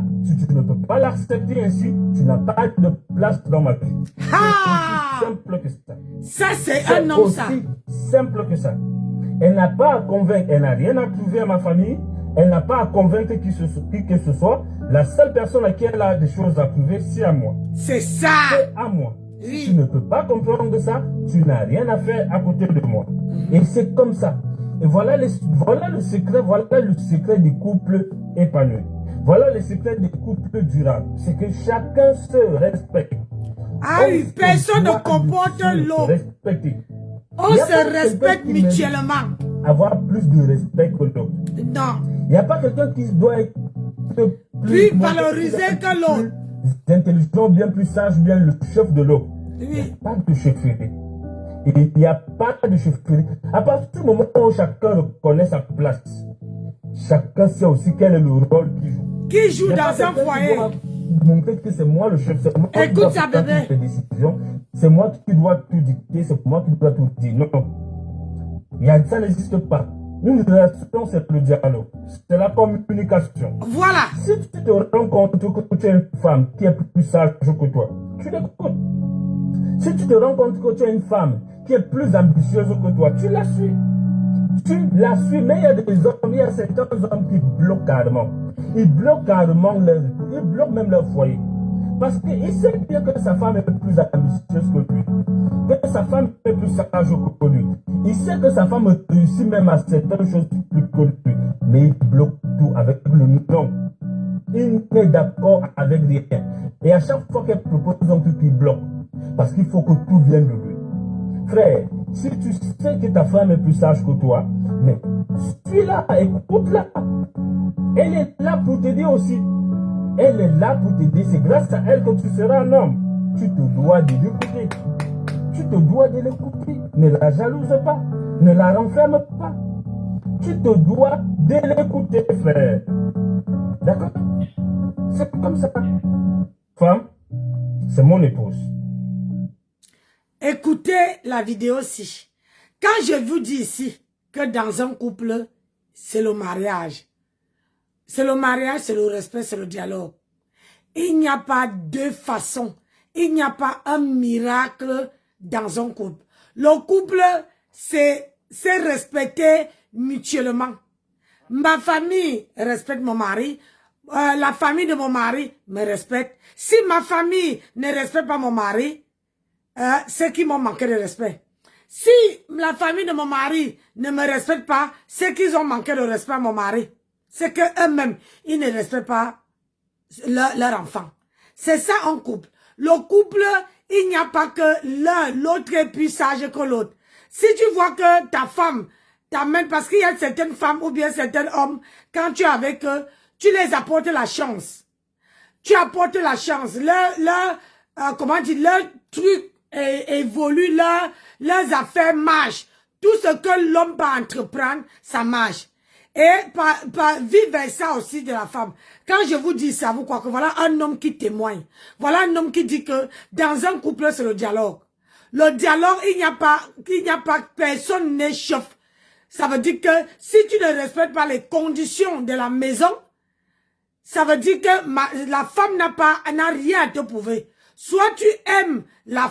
l'accepter ainsi, tu n'as pas de place dans ma vie. Ah! C'est aussi simple que ça. Ça, c'est un homme, ça. aussi simple que ça. Elle n'a pas à convaincre, elle n'a rien à prouver à ma famille. Elle n'a pas à convaincre qui que ce soit. La seule personne à qui elle a des choses à prouver, c'est à moi. C'est ça. C'est à moi. Oui. Si tu ne peux pas comprendre ça, tu n'as rien à faire à côté de moi. Et c'est comme ça. Et voilà le secret des couples épanouis. Voilà le secret des couples durables. C'est que chacun se respecte. Ah oui, personne ne comporte l'autre. On se respecte mutuellement. Avoir plus de respect que l'autre. Non. Il n'y a pas quelqu'un qui doit être Plus valorisé que l'autre. Plus intelligent, bien plus sage, bien le chef de l'autre. Il n'y a Oui. pas de chefferie. Il n'y a pas de chefferie. À partir du moment où chacun reconnaît sa place, chacun sait aussi quel est le rôle qu'il joue. Qui joue Il y a dans pas un quelqu'un qui foyer? doit montrer que c'est moi le chef, c'est moi qui Écoute dois ça, faire bébé. toutes les décisions, c'est moi qui dois tout dicter, c'est moi qui dois tout dire. Non. Ça n'existe pas. Une relation, c'est le dialogue. C'est la communication. Voilà. Si tu te rends compte que tu es une femme qui est plus sage que toi, tu l'écoutes. Si tu te rends compte que tu es une femme qui est plus ambitieuse que toi, tu la suis. Tu la suis, mais il y a des hommes, il y a certains hommes qui bloquent carrément. Ils bloquent carrément ils bloquent même leur foyer. Parce qu'il sait bien que sa femme est plus ambitieuse que lui. Que sa femme est plus sage que lui. Il sait que sa femme réussit même à certaines choses plus que lui. Mais il bloque tout avec le non. Il n'est d'accord avec rien. Et à chaque fois qu'elle propose un truc, il bloque. Parce qu'il faut que tout vienne de lui. Frère, si tu sais que ta femme est plus sage que toi, mais suis-la, écoute-la. Elle est là pour t'aider aussi. Elle est là pour t'aider. C'est grâce à elle que tu seras un homme. Tu te dois de l'écouter. Tu te dois de l'écouter. Ne la jalouse pas. Ne la renferme pas. Tu te dois de l'écouter, frère. D'accord? C'est comme ça. Femme, c'est mon épouse. Écoutez la vidéo-ci. Quand je vous dis ici que dans un couple, c'est le mariage. C'est le mariage, c'est le respect, c'est le dialogue. Il n'y a pas deux façons. Il n'y a pas un miracle dans un couple. Le couple, c'est s'est respecté mutuellement. Ma famille respecte mon mari. La famille de mon mari me respecte. Si ma famille ne respecte pas mon mari, c'est qu'ils m'ont manqué de respect. Si la famille de mon mari ne me respecte pas, c'est qu'ils ont manqué de respect à mon mari. C'est qu'eux-mêmes, ils ne respectent pas leur enfant. C'est ça un couple. Le couple, il n'y a pas que l'un, l'autre est plus sage que l'autre. Si tu vois que ta femme t'amène, parce qu'il y a certaines femmes ou bien certains hommes, quand tu es avec eux, tu les apportes la chance. Tu apportes la chance. Comment dire, leur truc évolue, leurs affaires marchent. Tout ce que l'homme peut entreprendre, ça marche. Et vice versa aussi de la femme. Quand je vous dis ça, vous croyez que voilà un homme qui témoigne. Voilà un homme qui dit que dans un couple, c'est le dialogue. Le dialogue, il n'y a pas, personne n'échauffe. Ça veut dire que si tu ne respectes pas les conditions de la maison, ça veut dire que la femme n'a rien à te prouver. Soit tu aimes ma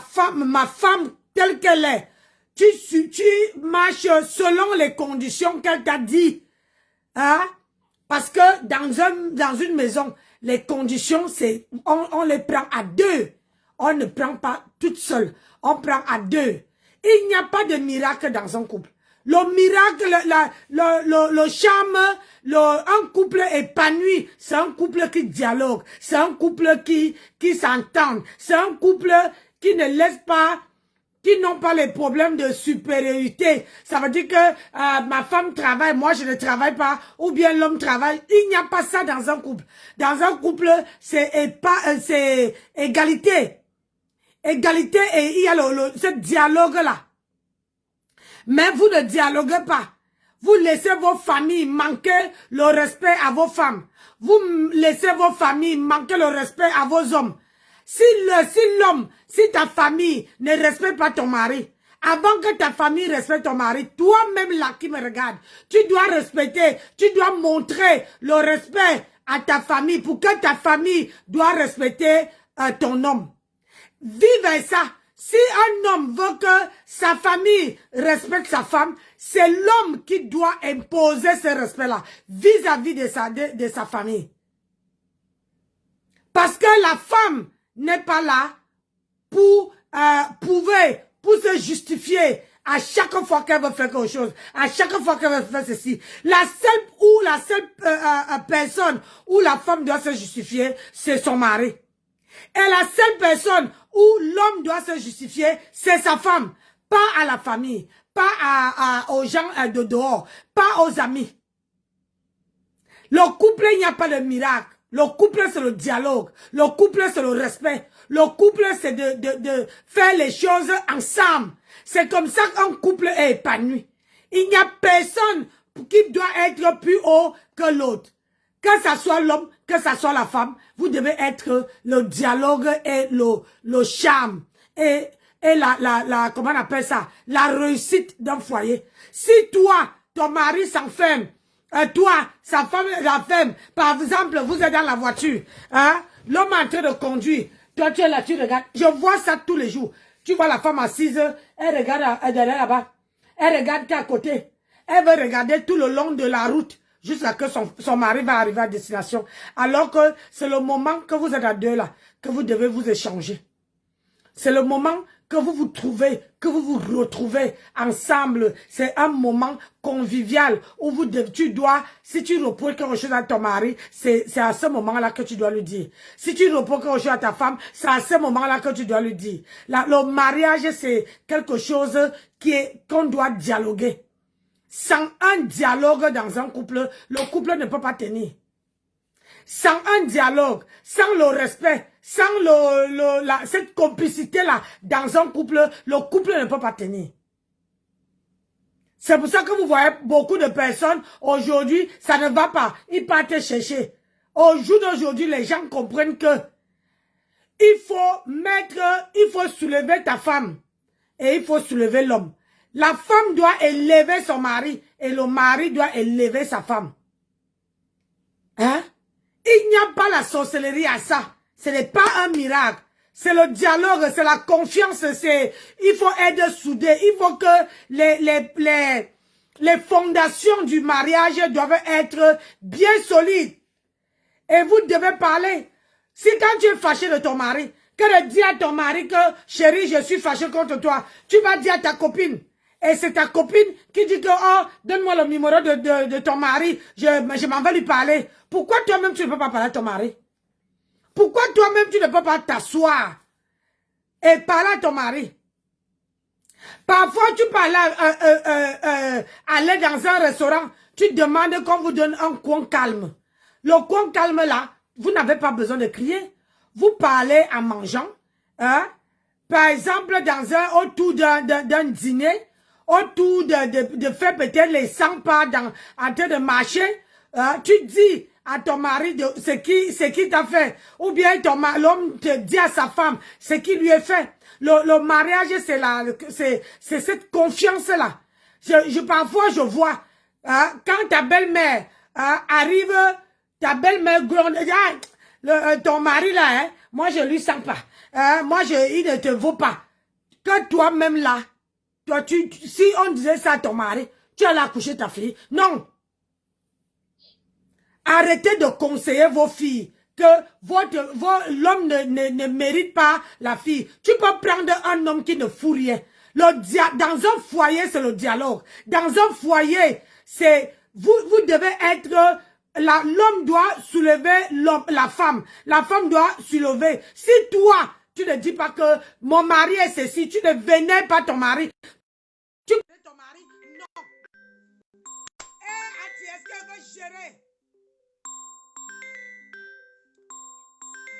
femme telle qu'elle est. Tu marches selon les conditions qu'elle t'a dit. Hein? Parce que dans une maison, les conditions, on les prend à deux. On ne prend pas toute seule. On prend à deux. Il n'y a pas de miracle dans un couple. Le miracle, le charme, un couple épanoui, c'est un couple qui dialogue. C'est un couple qui s'entend. C'est un couple qui ne laisse pas, qui n'ont pas les problèmes de supériorité. Ça veut dire que ma femme travaille, moi je ne travaille pas, ou bien l'homme travaille. Il n'y a pas ça dans un couple. Dans un couple, c'est égalité. Égalité et il y a ce dialogue-là. Mais vous ne dialoguez pas. Vous laissez vos familles manquer le respect à vos femmes. Vous laissez vos familles manquer le respect à vos hommes. Si ta famille ne respecte pas ton mari, avant que ta famille respecte ton mari, toi-même là qui me regarde, tu dois respecter, tu dois montrer le respect à ta famille pour que ta famille doit respecter ton homme. Vive ça. Si un homme veut que sa famille respecte sa femme, c'est l'homme qui doit imposer ce respect-là vis-à-vis de sa famille. Parce que la femme n'est pas là pour se justifier à chaque fois qu'elle veut faire quelque chose, à chaque fois qu'elle veut faire ceci. La seule personne où la femme doit se justifier, c'est son mari. Et la seule personne où l'homme doit se justifier, c'est sa femme. Pas à la famille, pas aux gens de dehors, pas aux amis. Le couple, il n'y a pas de miracle. Le couple, c'est le dialogue. Le couple, c'est le respect. Le couple, c'est de faire les choses ensemble. C'est comme ça qu'un couple est épanoui. Il n'y a personne qui doit être plus haut que l'autre. Que ça soit l'homme, que ça soit la femme, vous devez être le dialogue et le charme et comment on appelle ça, la réussite d'un foyer. Si toi, ton mari s'enferme, toi, sa femme l'enferme, par exemple, vous êtes dans la voiture, hein, l'homme est en train de conduire, toi tu es là, tu regardes, je vois ça tous les jours. Tu vois la femme assise, elle regarde derrière là-bas, elle regarde qui est à côté, elle veut regarder tout le long de la route, jusqu'à que son mari va arriver à destination. Alors que c'est le moment que vous êtes à deux là, que vous devez vous échanger. C'est le moment que vous vous trouvez, que vous vous retrouvez ensemble. C'est un moment convivial où si tu reproches quelque chose à ton mari, c'est à ce moment-là que tu dois lui dire. Si tu reproches quelque chose à ta femme, c'est à ce moment-là que tu dois lui dire. Le mariage, c'est quelque chose qu'on doit dialoguer. Sans un dialogue dans un couple, le couple ne peut pas tenir. Sans un dialogue, sans le respect, sans cette complicité-là dans un couple, le couple ne peut pas tenir. C'est pour ça que vous voyez beaucoup de personnes, aujourd'hui, ça ne va pas. Ils partent chercher. Au jour d'aujourd'hui, les gens comprennent que il faut soulever ta femme et il faut soulever l'homme. La femme doit élever son mari et le mari doit élever sa femme. Hein? Il n'y a pas la sorcellerie à ça. Ce n'est pas un miracle. C'est le dialogue, c'est la confiance, il faut être soudé, il faut que les fondations du mariage doivent être bien solides. Et vous devez parler. Si quand tu es fâché de ton mari, que de dire à ton mari que, chérie, je suis fâché contre toi, tu vas dire à ta copine. Et c'est ta copine qui dit que, oh, donne-moi le numéro de ton mari, je m'en vais lui parler. Pourquoi toi-même tu ne peux pas parler à ton mari? Pourquoi toi-même tu ne peux pas t'asseoir et parler à ton mari? Parfois tu parles aller dans un restaurant, tu demandes qu'on vous donne un coin calme. Le coin calme là, vous n'avez pas besoin de crier. Vous parlez en mangeant. Hein? Par exemple, autour d'un dîner, autour de faire peut-être les 100 pas en train de marcher, tu dis à ton mari ce qui t'a fait. Ou bien l'homme te dit à sa femme ce qui lui est fait. Le mariage, c'est cette confiance-là. Parfois, je vois, quand ta belle-mère arrive, ta belle-mère gronde, ton mari là, hein, moi je lui sens pas. Moi, il ne te vaut pas. Que toi-même là, toi, si on disait ça à ton mari, tu allais accoucher ta fille. Non. Arrêtez de conseiller vos filles que l'homme ne mérite pas la fille. Tu peux prendre un homme qui ne fout rien. Dans un foyer, c'est le dialogue. Dans un foyer, c'est vous devez être... L'homme doit soulever la femme. La femme doit soulever. Si toi, tu ne dis pas que mon mari est ceci, tu ne vénères pas ton mari. Tu connais ton mari? Non. Est-ce qu'elle veut gérer?